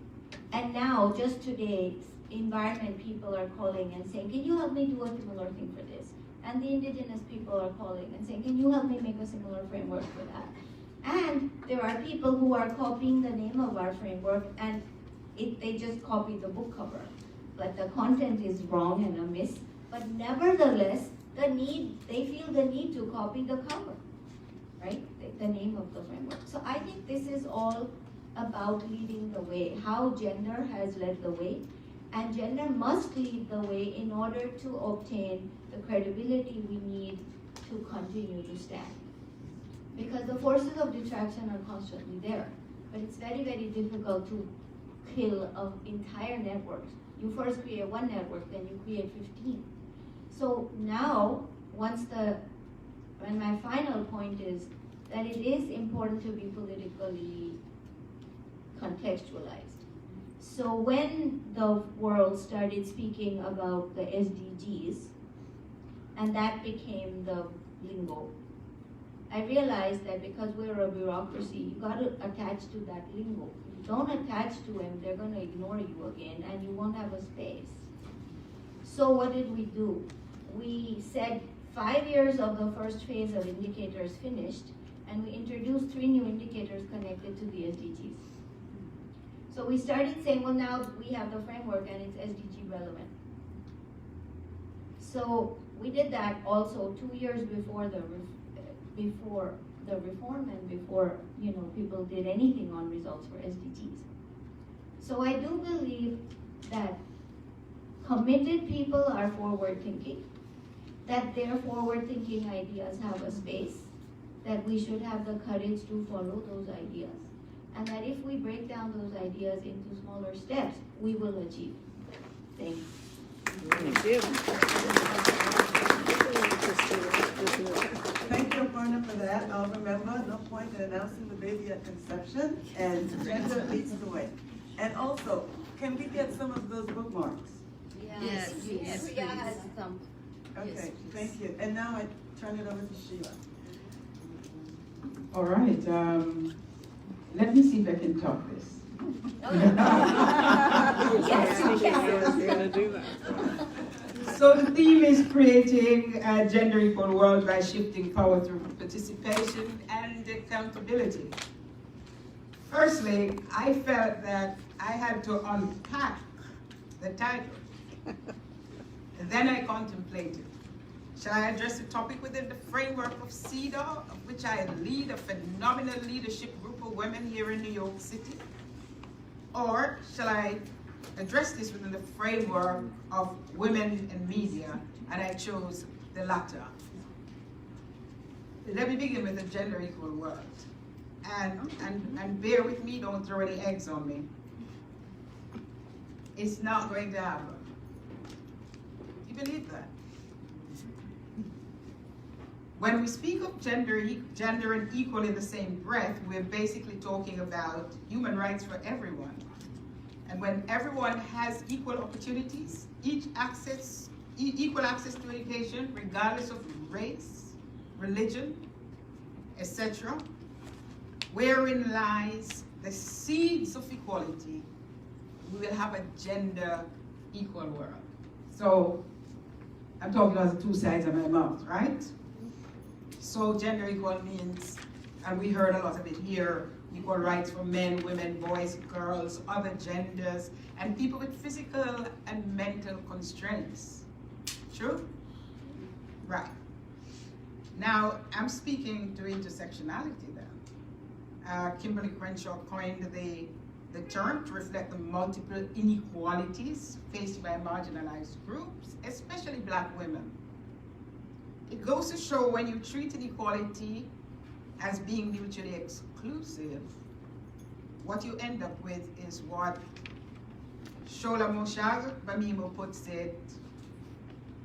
And now, just today, environment people are calling and saying, can you help me do a similar thing for this? And the indigenous people are calling and saying, can you help me make a similar framework for that? And there are people who are copying the name of our framework, and they just copy the book cover. But the content is wrong and amiss. But nevertheless, they feel the need to copy the cover, right? The name of the framework. So I think this is all about leading the way, how gender has led the way. And gender must lead the way in order to obtain the credibility we need to continue to stand. Because the forces of detraction are constantly there. But it's very, very difficult to kill entire networks. You first create one network, then you create 15. So now, and my final point is that it is important to be politically contextualized. So when the world started speaking about the SDGs, and that became the lingo, I realized that because we're a bureaucracy, you got to attach to that lingo. If you don't attach to them, they're going to ignore you again, and you won't have a space. So what did we do? We said 5 years of the first phase of indicators finished, and we introduced 3 new indicators connected to the SDGs. So we started saying, well, now we have the framework and it's SDG relevant. So we did that also 2 years before the reform and before people did anything on results for SDGs. So I do believe that committed people are forward thinking, that their forward thinking ideas have a space, that we should have the courage to follow those ideas, and that if we break down those ideas into smaller steps, we will achieve. Thank you. Thank you. Thank you, Aparna, for that. Remember, no point in announcing the baby at conception, and gender leads the way. And also, can we get some of those bookmarks? Yes, yes. Priya has some. Okay, thank you. And now I turn it over to Sheila. All right, let me see if I can top this. Yes, you can. You're gonna do that. So the theme is creating a gender equal world by shifting power through participation and accountability. Firstly, I felt that I had to unpack the title. And then I contemplated, shall I address the topic within the framework of CEDAW, of which I lead a phenomenal leadership group of women here in New York City? Or shall I address this within the framework of women in media? And I chose the latter. Let me begin with the gender equal world. And bear with me, don't throw any eggs on me. It's not going to happen. You believe that? When we speak of gender and equal in the same breath, we're basically talking about human rights for everyone. And when everyone has equal opportunities, equal access to education, regardless of race, religion, etc., wherein lies the seeds of equality, we will have a gender equal world. So I'm talking about the two sides of my mouth, right? So gender equal means, and we heard a lot of it here, equal rights for men, women, boys, girls, other genders, and people with physical and mental constraints. True? Right. Now, I'm speaking to intersectionality then. Kimberly Crenshaw coined the term to reflect the multiple inequalities faced by marginalized groups, especially Black women. It goes to show when you treat inequality as being mutually exclusive, what you end up with is what Shola Moshag Bamimo puts it,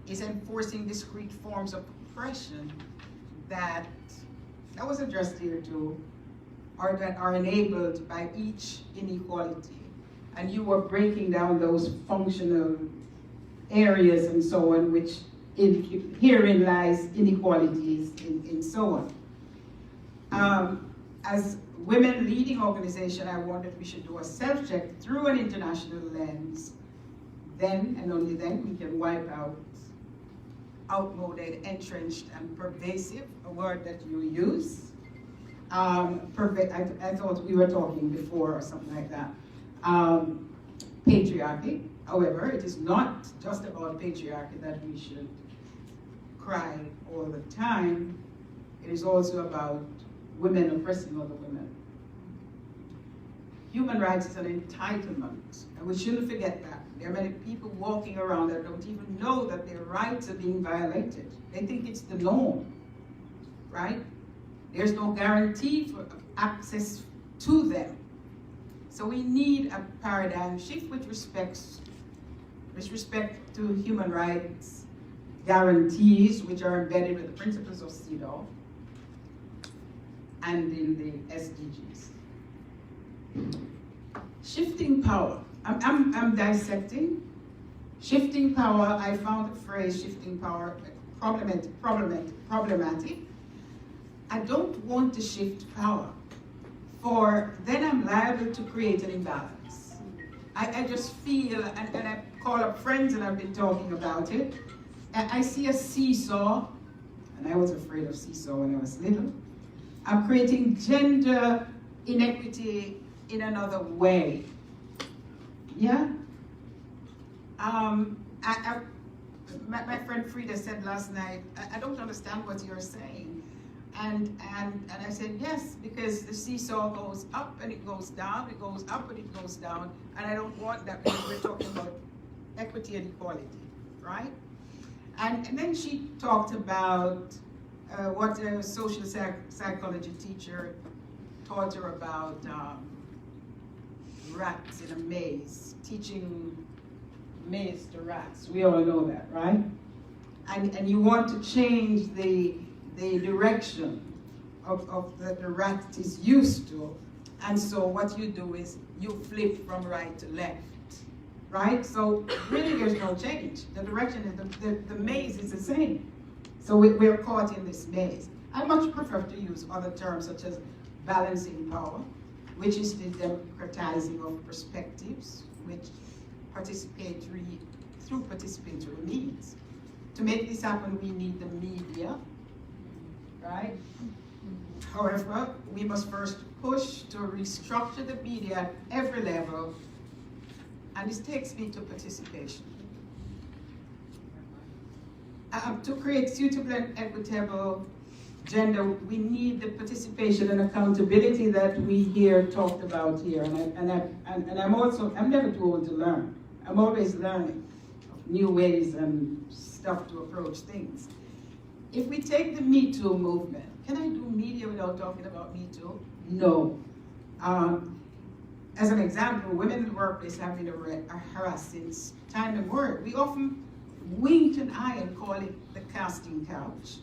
is enforcing discrete forms of oppression that was addressed here too, or that are enabled by each inequality. And you were breaking down those functional areas and so on, which herein lies inequalities and so on. As women leading organization, I wondered we should do a self-check through an international lens. Then and only then we can wipe out outmoded, entrenched, and pervasive, a word that you use. I thought we were talking before or something like that. Patriarchy. However, it is not just about patriarchy that we should cry all the time. It is also about women oppressing other women. Human rights is an entitlement, and we shouldn't forget that. There are many people walking around that don't even know that their rights are being violated. They think it's the norm, right? There's no guarantee for access to them. So we need a paradigm shift with respect to human rights guarantees, which are embedded with the principles of CEDAW and in the SDGs. Shifting power. I'm dissecting. Shifting power, I found the phrase shifting power problematic. I don't want to shift power, for then I'm liable to create an imbalance. I just feel, and I call up friends and I've been talking about it, and I see a seesaw, and I was afraid of seesaw when I was little. I'm creating gender inequity in another way. Yeah? My friend Frida said last night, I don't understand what you're saying. And I said, yes, because the seesaw goes up and it goes down, it goes up and it goes down, and I don't want that because we're talking about equity and equality, right? And then she talked about what a social psychology teacher taught her about rats in a maze, teaching maze to rats. We all know that, right? And you want to change the direction of that the rat is used to. And so what you do is you flip from right to left, right? So really there's no change. The direction is the maze is the same. So we're caught in this maze. I much prefer to use other terms such as balancing power, which is the democratizing of perspectives, which through participatory means. To make this happen, we need the media, right? However, we must first push to restructure the media at every level, and this takes me to participation. To create suitable and equitable gender, we need the participation and accountability that we hear talked about here. And I'm never too old to learn. I'm always learning of new ways and stuff to approach things. If we take the Me Too movement, can I do media without talking about Me Too? No. As an example, women in the workplace have been harassed since time immemorial. We often winked an eye and call it the casting couch,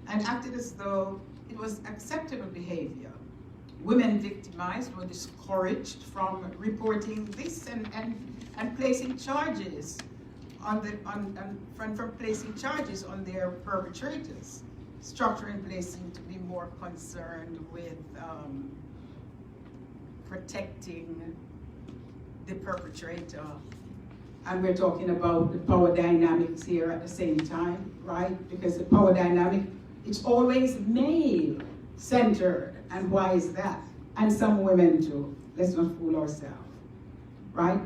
and acted as though it was acceptable behavior. Women victimized were discouraged from reporting this and placing charges from placing charges on their perpetrators. Structure in place seemed to be more concerned with protecting the perpetrator. And we're talking about the power dynamics here at the same time, right? Because the power dynamic, it's always male-centered. And why is that? And some women too. Let's not fool ourselves, right?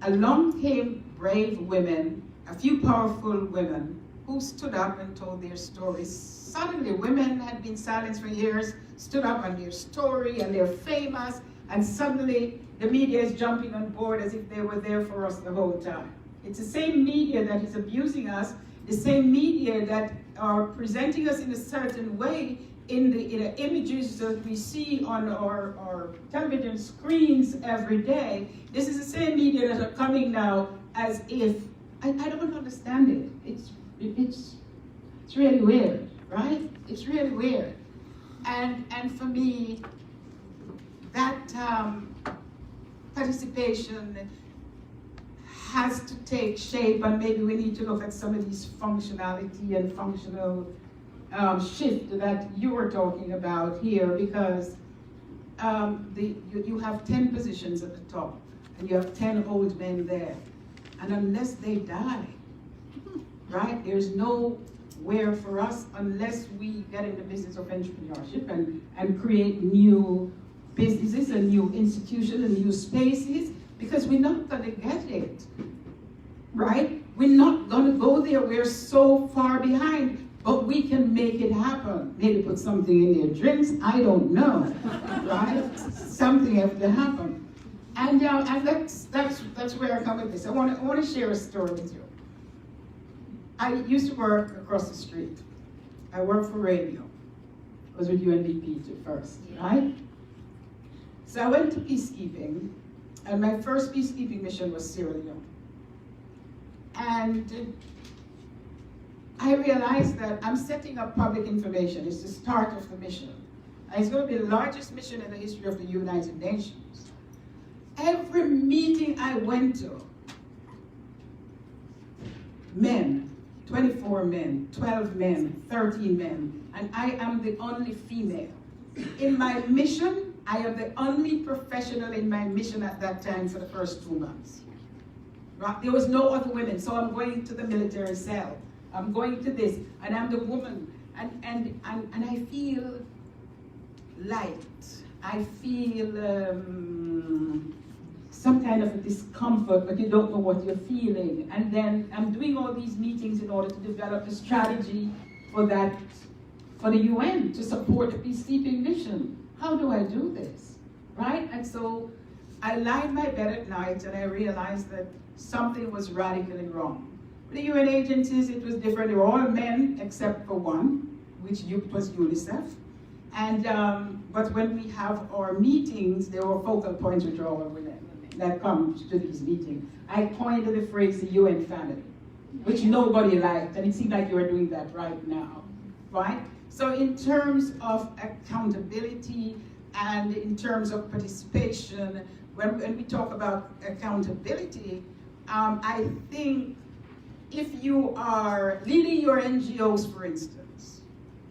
Along came brave women, a few powerful women, who stood up and told their stories. Suddenly, women had been silenced for years, stood up on their story, and they're famous, and suddenly the media is jumping on board as if they were there for us the whole time. It's the same media that is abusing us, the same media that are presenting us in a certain way in the images that we see on our television screens every day. This is the same media that are coming now as if, I don't understand it. It's really weird, right? It's really weird. And for me, that participation has to take shape, and maybe we need to look at some of these functionality and functional shift that you were talking about here, because you have 10 positions at the top, and you have 10 old men there. And unless they die, right, there's nowhere for us unless we get in the business of entrepreneurship and create new businesses and new institutions and new spaces, because we're not going to get it, right? We're not going to go there. We're so far behind, but we can make it happen. Maybe put something in their drinks, I don't know, right? Something has to happen. And that's where I come with this. I want to share a story with you. I used to work across the street. I worked for radio. I was with UNDP too first, right? So I went to peacekeeping, and my first peacekeeping mission was Sierra Leone. And I realized that I'm setting up public information. It's the start of the mission. And it's going to be the largest mission in the history of the United Nations. Every meeting I went to, men, 24 men, 12 men, 13 men, and I am the only female. In my mission, I am the only professional in my mission at that time for the first 2 months. Right? There was no other women, so I'm going to the military cell. I'm going to this, and I'm the woman, and I feel light. I feel some kind of a discomfort, but you don't know what you're feeling. And then I'm doing all these meetings in order to develop a strategy for that, for the UN to support the peacekeeping mission. How do I do this, right? And so I lie in my bed at night and I realized that something was radically wrong. With the UN agencies, it was different. They were all men except for one, which was UNICEF. And, but when we have our meetings, there were focal points which are all women that come to these meetings. I coined the phrase the UN family, which nobody liked, and it seems like you are doing that right now, right? So in terms of accountability and in terms of participation, when we talk about accountability, I think if you are leading your NGOs, for instance,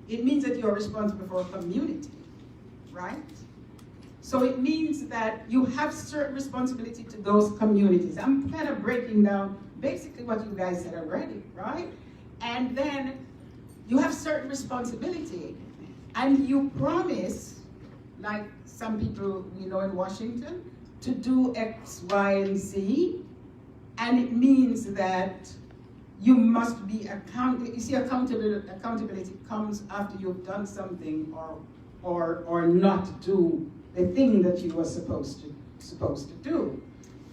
it means that you're responsible for a community, right? So it means that you have certain responsibility to those communities. I'm kind of breaking down basically what you guys said already, right? And then you have certain responsibility, and you promise, like some people we know in Washington, to do X, Y, and Z, and it means that you must be accountable. You see, accountability comes after you've done something or not do the thing that you were supposed to do.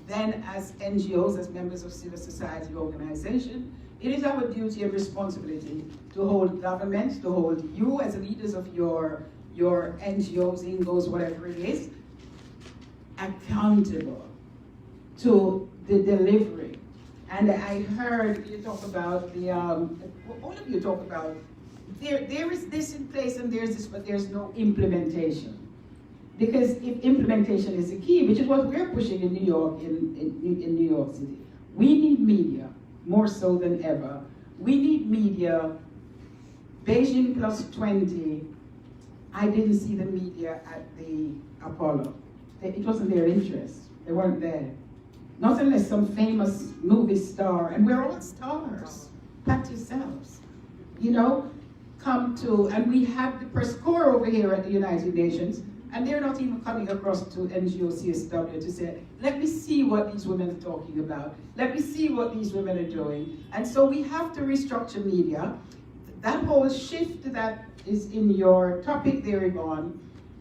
Then as NGOs, as members of civil society organization, it is our duty and responsibility to hold government, to hold you as leaders of your NGOs, INGOs, whatever it is, accountable to the delivery. And I heard you talk about all of you talk about, there is this in place and there's this, but there's no implementation. Because if implementation is the key, which is what we're pushing in New York, in New York City, we need media more so than ever. We need media. Beijing plus 20, I didn't see the media at the Apollo. It wasn't their interest. They weren't there. Not unless some famous movie star, and we're all stars, pat yourselves, you know, come to, and we have the press corps over here at the United Nations, and they're not even coming across to NGO CSW to say, let me see what these women are talking about. Let me see what these women are doing. And so we have to restructure media. That whole shift that is in your topic there, Yvonne,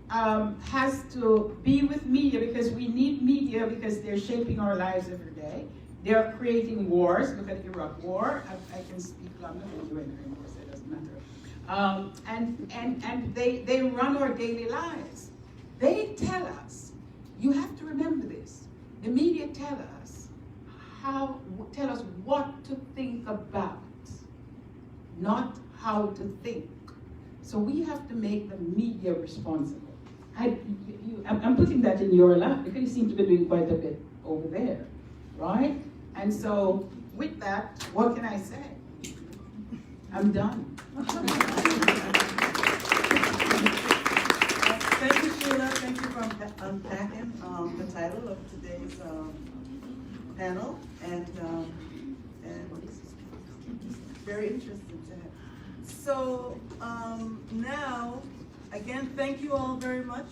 has to be with media, because we need media because they're shaping our lives every day. They're creating wars. Look at the Iraq War. I can speak longer than you anymore, so it doesn't matter. And they run our daily lives. They tell us, you have to remember this, the media tell us what to think about, not how to think. So we have to make the media responsible. I'm putting that in your lap because you seem to be doing quite a bit over there, right? And so with that, what can I say? I'm done. Thank you, Sheila. Thank you for unpacking the title of today's panel, and very interesting to have. So now, again, thank you all very much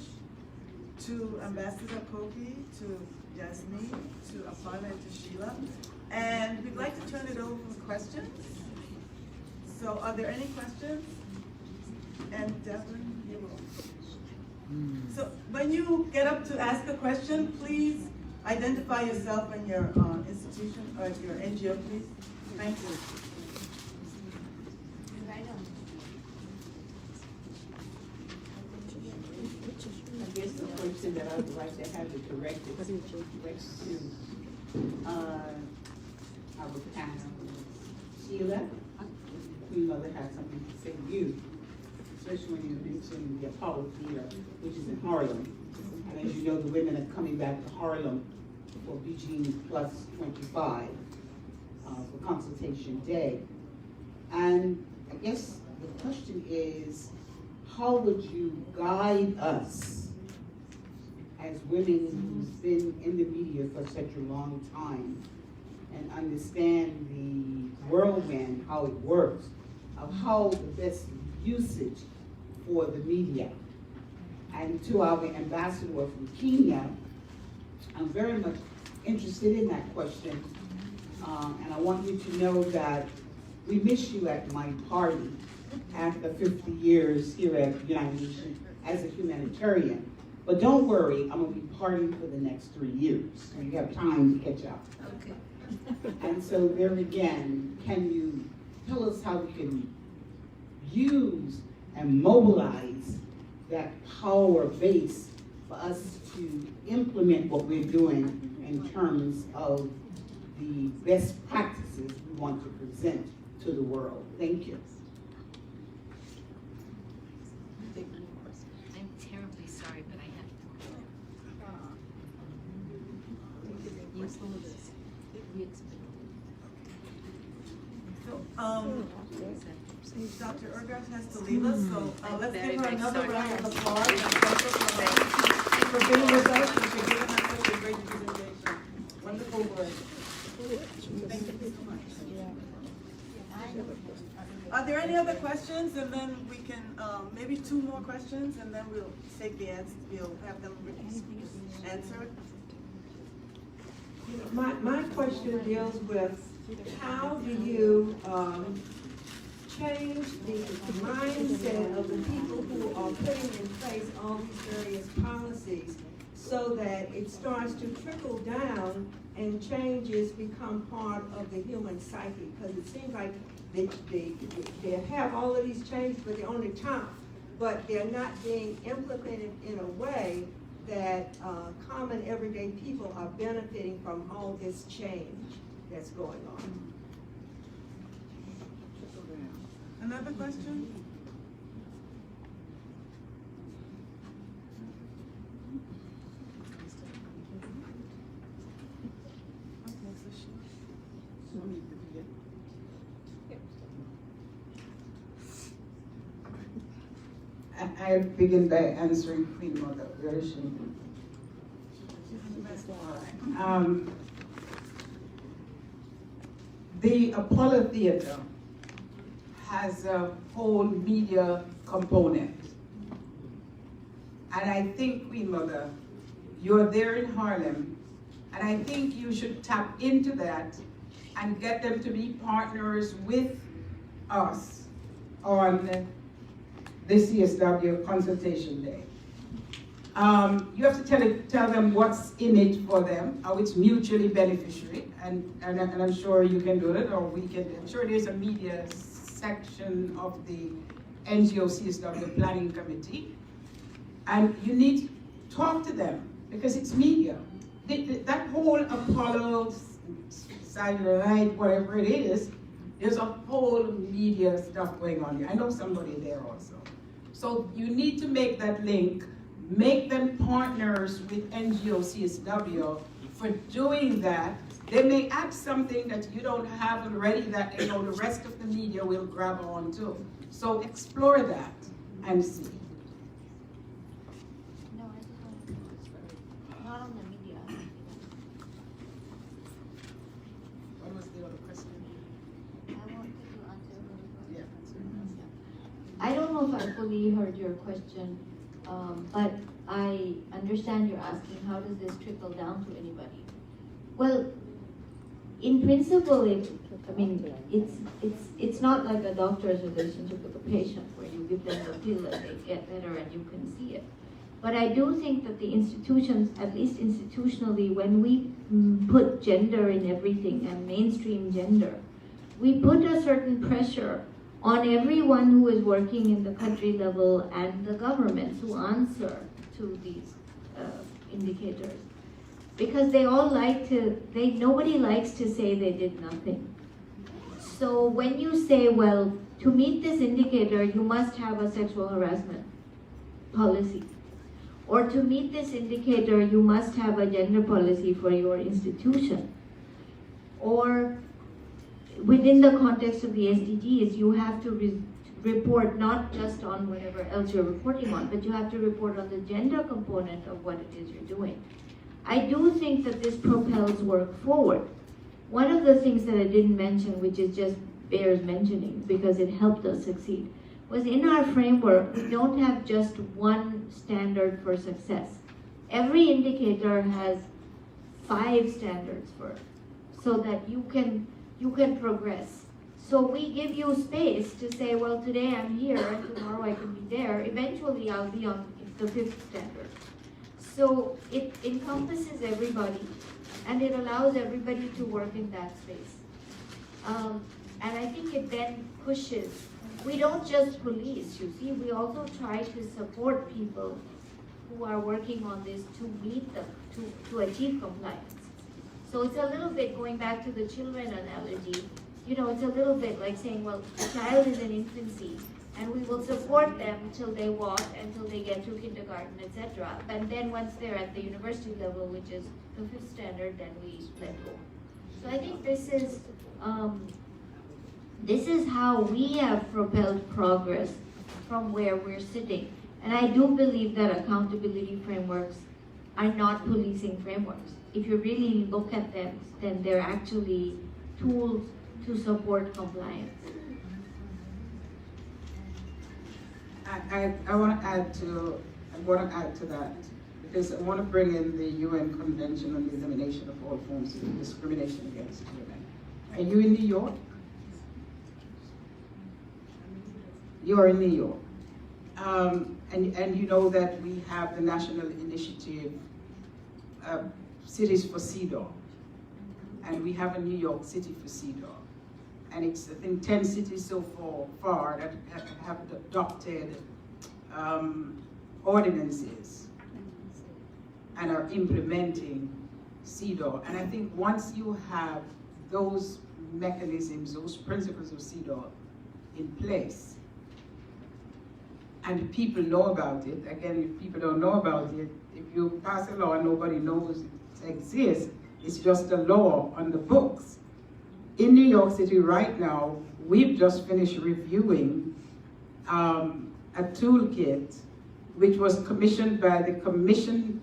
to Ambassador Koki, to Yasmine, to Aparna, and to Sheila. And we'd like to turn it over for questions. So are there any questions? And Devin, you will. So when you get up to ask a question, please identify yourself and your institution or your NGO, please. Thank you. I guess the question that I would like to have it directed to our panel. Sheila, Queen Mother has something to say to you, especially when you mentioned the Apollo Theater, which is in Harlem. And as you know, the women are coming back to Harlem for Beijing Plus 25 for Consultation Day. And I guess the question is, how would you guide us as women who've been in the media for such a long time and understand the whirlwind, how it works, of how the best usage for the media? And to our ambassador from Kenya, I'm very much interested in that question, and I want you to know that we miss you at my party after 50 years here at the United Nations as a humanitarian. But don't worry, I'm gonna be partying for the next 3 years, so you have time to catch up. Okay. And so there again, can you tell us how we can use and mobilize that power base for us to implement what we're doing in terms of the best practices we want to present to the world? Thank you. I'm terribly sorry, but I have to. Use some of this. Dr. Ergas has to leave us, so let's Very, give her very another sorry. round of applause for being with us and for giving us such a great presentation. Wonderful work. Thank you so much. Are there any other questions? And then we can, maybe 2 more questions, and then we'll take the answers, we'll have them answered. My question deals with how do you change the mindset of the people who are putting in place all these various policies so that it starts to trickle down and changes become part of the human psyche? Because it seems like they have all of these changes, but they're on the top, but they're not being implemented in a way that common everyday people are benefiting from all this change that's going on. Another question? I begin by answering Queen Mother. Where is she? The Apollo Theater has a whole media component. And I think, Queen Mother, you're there in Harlem, and I think you should tap into that and get them to be partners with us on the CSW Consultation Day. You have to tell them what's in it for them, how it's mutually beneficiary, and I'm sure you can do it, or we can. I'm sure there's a media section of the NGO CSW Planning Committee, and you need to talk to them because it's media. That whole Apollo, Satellite, whatever it is, there's a whole media stuff going on here. I know somebody there also. So you need to make that link, make them partners with NGO CSW for doing that. They may add something that you don't have already that the rest of the media will grab on to. So explore that and see. No, I just want to, not on the media. What was the other question? I wanted to answer her. Yeah. I don't know if I fully heard your question, but I understand you're asking how does this trickle down to anybody? Well, in principle, it's not like a doctor's relationship with a patient where you give them the pill and they get better and you can see it. But I do think that the institutions, at least institutionally, when we put gender in everything and mainstream gender, we put a certain pressure on everyone who is working in the country level and the government to answer to these indicators. Because they all like to, nobody likes to say they did nothing. So when you say, well, to meet this indicator, you must have a sexual harassment policy. Or to meet this indicator, you must have a gender policy for your institution. Or within the context of the SDGs, you have to report not just on whatever else you're reporting on, but you have to report on the gender component of what it is you're doing. I do think that this propels work forward. One of the things that I didn't mention, which is just bears mentioning because it helped us succeed, was in our framework, we don't have just one standard for success. Every indicator has 5 standards for it, so that you can progress. So we give you space to say, well, today I'm here and tomorrow I can be there. Eventually I'll be on the 5th standard. So it encompasses everybody, and it allows everybody to work in that space. And I think it then pushes. We don't just police, you see, we also try to support people who are working on this to meet them, to achieve compliance. So it's a little bit going back to the children analogy, you know, it's a little bit like saying, well, the child is in infancy, and we will support them until they walk, until they get to kindergarten, etc. And then once they're at the university level, which is the 5th standard, then we let go. So I think this is how we have propelled progress from where we're sitting. And I do believe that accountability frameworks are not policing frameworks. If you really look at them, then they're actually tools to support compliance. I want to add to that, because I want to bring in the UN Convention on the Elimination of All Forms of Discrimination Against Women. Are you in New York? You are in New York. And you know that we have the national initiative, Cities for CEDAW. And we have a New York City for CEDAW. And it's, I think, 10 cities so far that have adopted ordinances and are implementing CEDAW. And I think once you have those mechanisms, those principles of CEDAW in place, and people know about it, again, if people don't know about it, if you pass a law and nobody knows it exists, it's just a law on the books. In New York City right now, we've just finished reviewing a toolkit which was commissioned by the Commission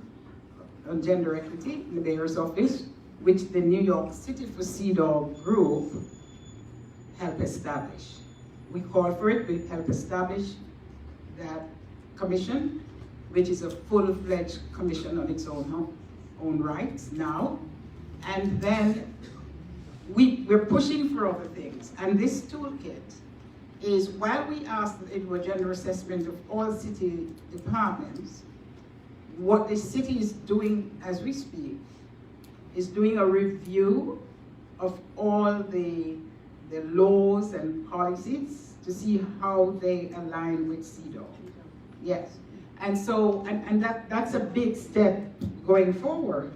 on Gender Equity in the Mayor's Office, which the New York City for CEDAW group helped establish. We called for it, we helped establish that commission, which is a full-fledged commission on its own rights now. And then we're pushing for other things. And this toolkit is, while we asked that it were a gender assessment of all city departments, what the city is doing as we speak is doing a review of all the laws and policies to see how they align with CEDAW. Yes. And so, and that's a big step going forward,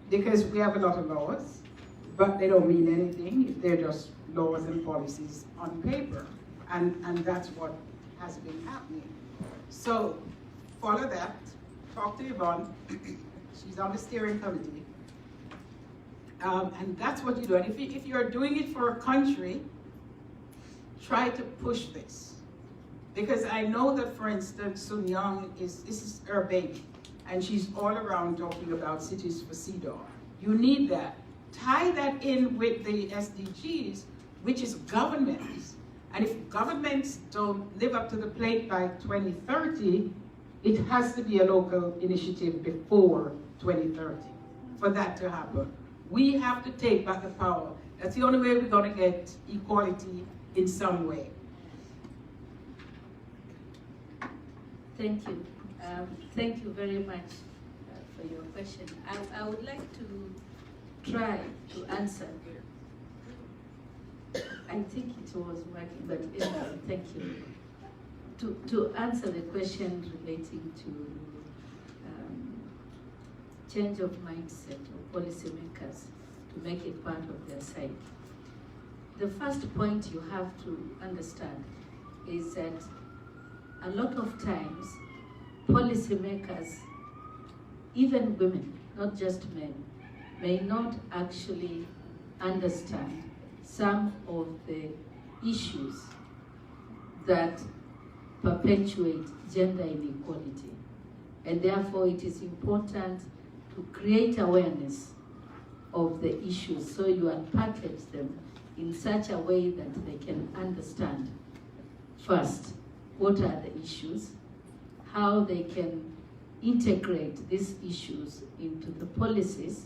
because we have a lot of laws, but they don't mean anything if they're just laws and policies on paper. And that's what has been happening. So follow that, talk to Yvonne, she's on the steering committee. And that's what you do. And if you're doing it for a country, try to push this. Because I know that, for instance, Sun Young this is her baby, and she's all around talking about Cities for CEDAW. You need that. Tie that in with the SDGs, which is governments. And if governments don't live up to the plate by 2030, it has to be a local initiative before 2030 for that to happen. We have to take back the power. That's the only way we're going to get equality in some way. Thank you. Thank you very much for your question. I would like to try to answer. I think it was working, but anyway, thank you. To answer the question relating to change of mindset of policymakers to make it part of their side. The first point you have to understand is that a lot of times policymakers, even women, not just men, may not actually understand some of the issues that perpetuate gender inequality. And therefore it is important to create awareness of the issues so you unpackage them in such a way that they can understand first what are the issues, how they can integrate these issues into the policies,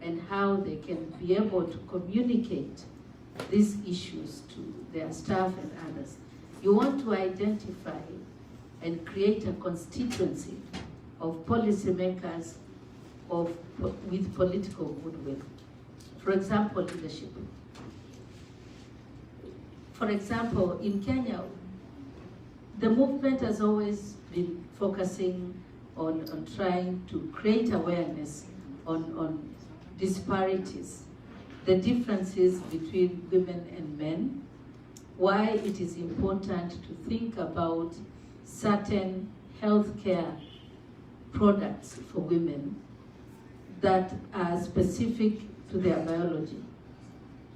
and how they can be able to communicate these issues to their staff and others. You want to identify and create a constituency of policymakers with political goodwill. For example, leadership. For example, in Kenya, the movement has always been focusing on trying to create awareness on disparities, the differences between women and men, why it is important to think about certain healthcare products for women that are specific to their biology,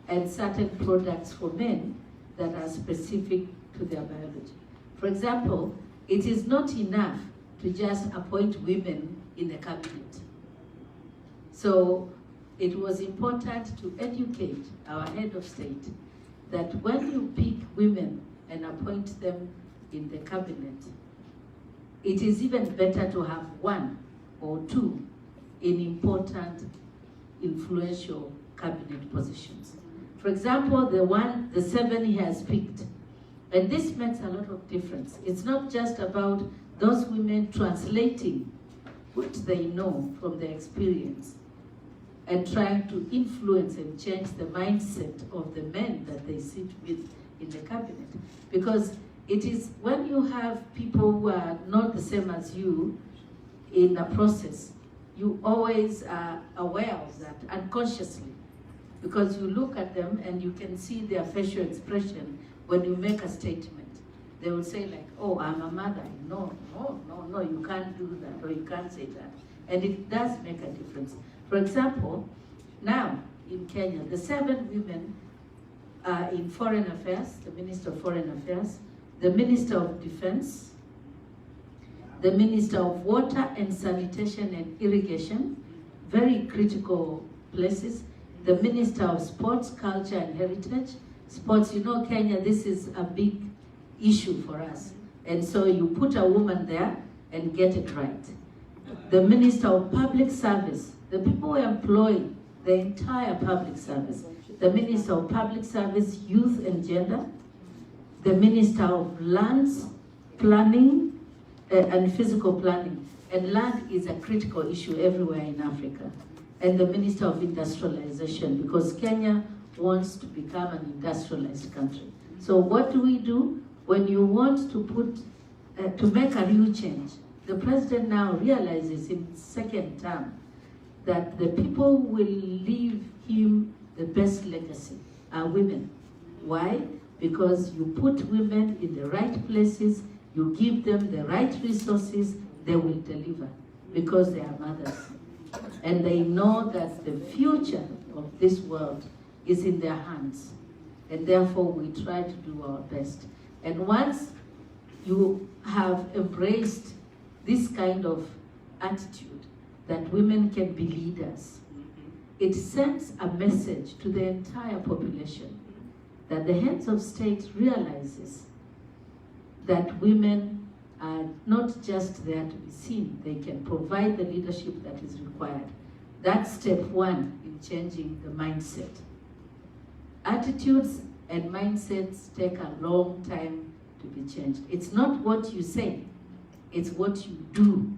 and certain products for men that are specific to their biology. For example, it is not enough to just appoint women in the cabinet. So it was important to educate our head of state that when you pick women and appoint them in the cabinet, it is even better to have one or two in important, influential cabinet positions. For example, the 7 he has picked, and this makes a lot of difference. It's not just about those women translating what they know from their experience and trying to influence and change the mindset of the men that they sit with in the cabinet. Because it is when you have people who are not the same as you in a process, you always are aware of that unconsciously, because you look at them and you can see their facial expression when you make a statement. They will say like, oh, I'm a mother. No, you can't do that, or you can't say that. And it does make a difference. For example, now in Kenya, the 7 women are in foreign affairs, the Minister of Foreign Affairs, the Minister of Defense, the Minister of Water and Sanitation and Irrigation, very critical places, the Minister of Sports, Culture and Heritage. Sports, you know, Kenya, this is a big issue for us. And so you put a woman there and get it right. The Minister of Public Service, the people who employ the entire public service, the Minister of Public Service, Youth and Gender, the Minister of Lands, Planning and Physical Planning. And land is a critical issue everywhere in Africa. And the Minister of Industrialization, because Kenya wants to become an industrialized country. So what do we do when you want to to make a real change? The president now realizes in his second term that the people who will leave him the best legacy are women. Why? Because you put women in the right places, you give them the right resources, they will deliver, because they are mothers. And they know that the future of this world is in their hands. And therefore we try to do our best. And once you have embraced this kind of attitude that women can be leaders, it sends a message to the entire population that the heads of state realizes that women are not just there to be seen, they can provide the leadership that is required. That's step 1 in changing the mindset. Attitudes and mindsets take a long time to be changed. It's not what you say, it's what you do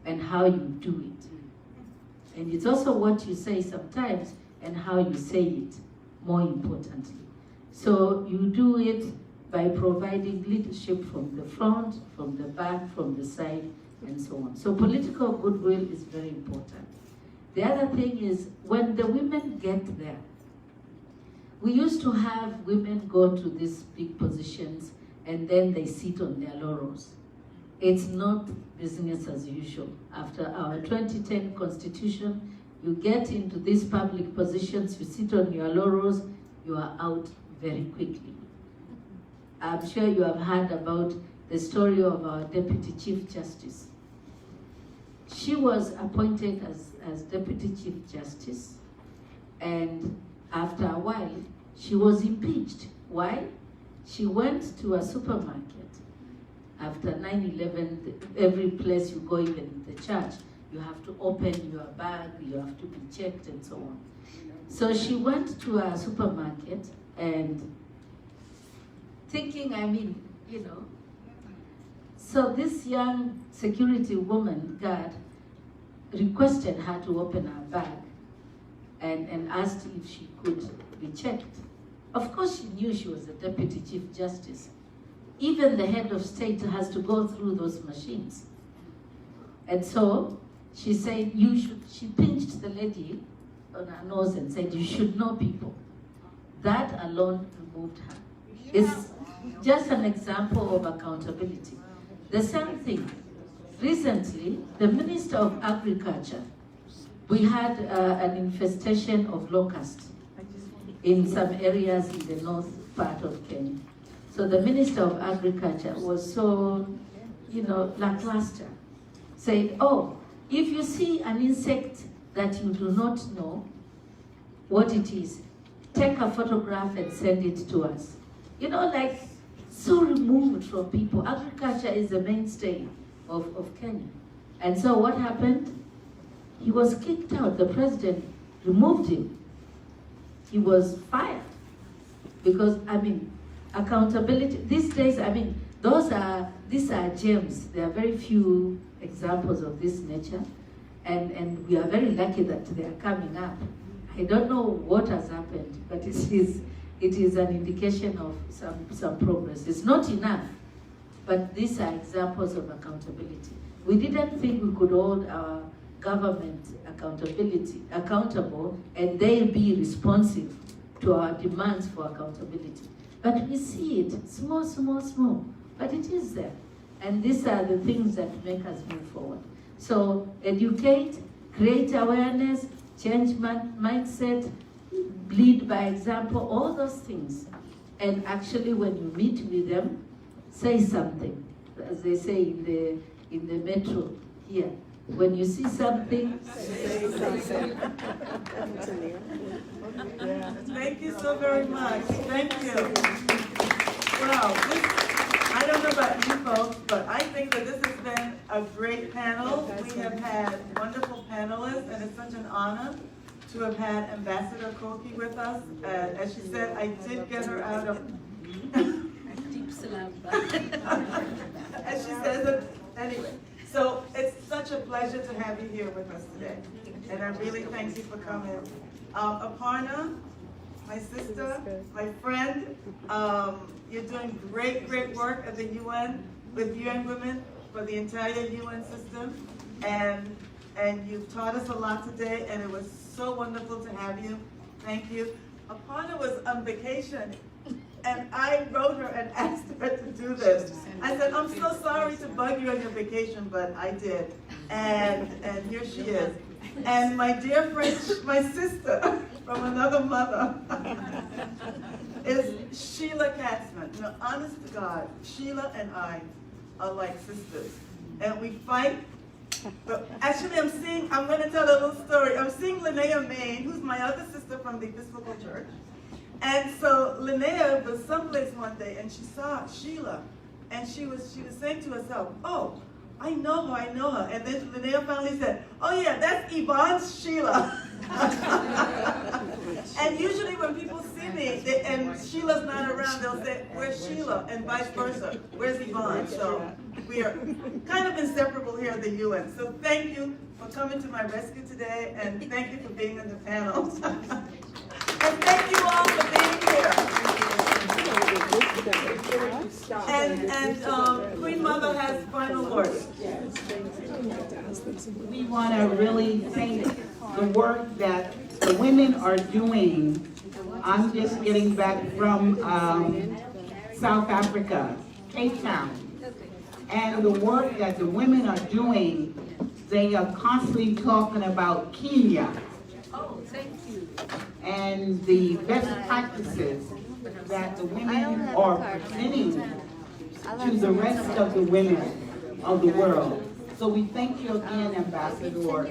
and how you do it. And it's also what you say sometimes and how you say it, more importantly. So you do it by providing leadership from the front, from the back, from the side, and so on. So political goodwill is very important. The other thing is, when the women get there, we used to have women go to these big positions and then they sit on their laurels. It's not business as usual. After our 2010 constitution, you get into these public positions, you sit on your laurels, you are out very quickly. I'm sure you have heard about the story of our Deputy Chief Justice. She was appointed as Deputy Chief Justice, and after a while, she was impeached. Why? She went to a supermarket. After 9/11, every place you go, even in the church, you have to open your bag, you have to be checked and so on. So she went to a supermarket and thinking, So this young security woman guard requested her to open her bag and asked if she could be checked. Of course, she knew she was a deputy chief justice. Even the head of state has to go through those machines. And so she said, she pinched the lady on her nose and said, you should know people. That alone removed her. It's just an example of accountability. The same thing, recently, the Minister of Agriculture, we had an infestation of locusts in some areas in the north part of Kenya. So the Minister of Agriculture was so, lackluster, saying, oh, if you see an insect that you do not know what it is, take a photograph and send it to us. So removed from people. Agriculture is the mainstay of Kenya. And so what happened? He was kicked out. The president removed him. He was fired. Because, accountability, these days, these are gems. There are very few examples of this nature. And we are very lucky that they are coming up. I don't know what has happened, but it is an indication of some progress. It's not enough, but these are examples of accountability. We didn't think we could hold our government accountable, and they be responsive to our demands for accountability. But we see it, small, but it is there. And these are the things that make us move forward. So educate, create awareness, change mindset, lead by example, all those things. And actually when you meet with them, say something. As they say in the metro here. When you see something, say something. Thank you so very much. Thank you. Wow, I don't know about you folks, but I think that this has been a great panel. We have had wonderful panelists, and it's such an honor to have had Ambassador Koki with us. As she said, I did get her out of deep salam. As she says, anyway. So it's such a pleasure to have you here with us today. And I really thank you for coming. Aparna, my sister, my friend, you're doing great work at the UN with UN Women for the entire UN system. And you've taught us a lot today, and it was so wonderful to have you. Thank you. Aparna was on vacation, and I wrote her and asked her to do this. I said, I'm so sorry to bug you on your vacation, but I did. And here she is. And my dear friend, my sister from another mother, is Sheila Katzman. You know, honest to God, Sheila and I are like sisters. And we fight. But actually, I'm going to tell a little story. I'm seeing Linnea Main, who's my other sister from the Episcopal Church. And so Linnea was someplace one day, and she saw Sheila, and she was saying to herself, oh, I know her. And then Linnea finally said, oh yeah, that's Yvonne's Sheila. And usually when people see me, and Sheila's not around, they'll say, where's Sheila? And vice versa, where's Yvonne? So we are kind of inseparable here at the UN. So thank you for coming to my rescue today, and thank you for being on the panel. And thank you all for being here. And Queen Mother has final words. We want to really thank the work that the women are doing. I'm just getting back from South Africa, Cape Town. And the work that the women are doing, they are constantly talking about Kenya. Oh, thank you. And the best practices that the women are presenting to the rest of the women of the world. So we thank you again, Ambassador, for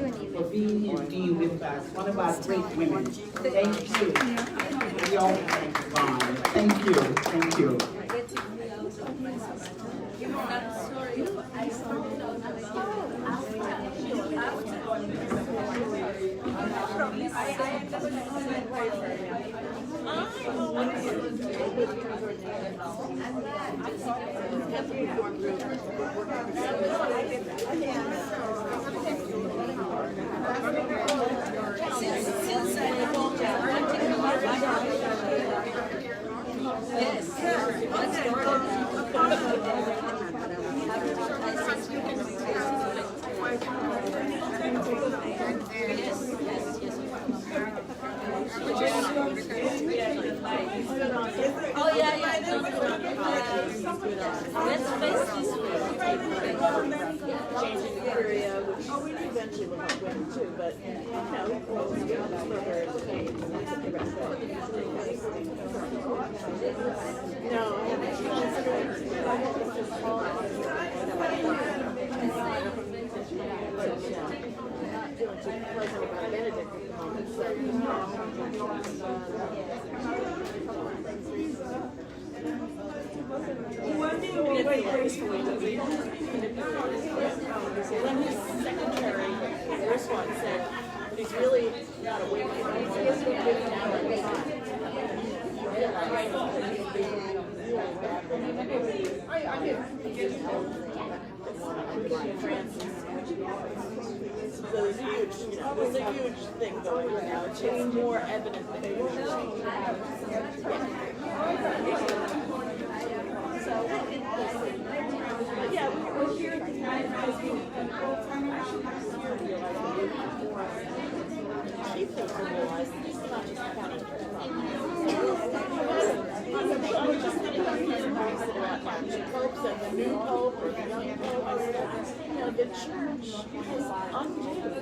being here and being with us. One of our great women. Thank you. We all thank God. Thank you. Thank you. I'm changing the area, which eventually will help women too, but, no, I haven't. Feeling too pleasant about Benedict at the moment, so. Very gracefully, does he? When his secretary, this one, said he's really not awake anymore. He has been living out of his time. I get Francis. So there's huge, there's a huge thing going on now. It's more evident than usual. So, yeah, we're here tonight because we chiefly to realize that this is not just a county problem. I was just thinking about these remarks about popes and the new pope or the young pope. The church has undeserved.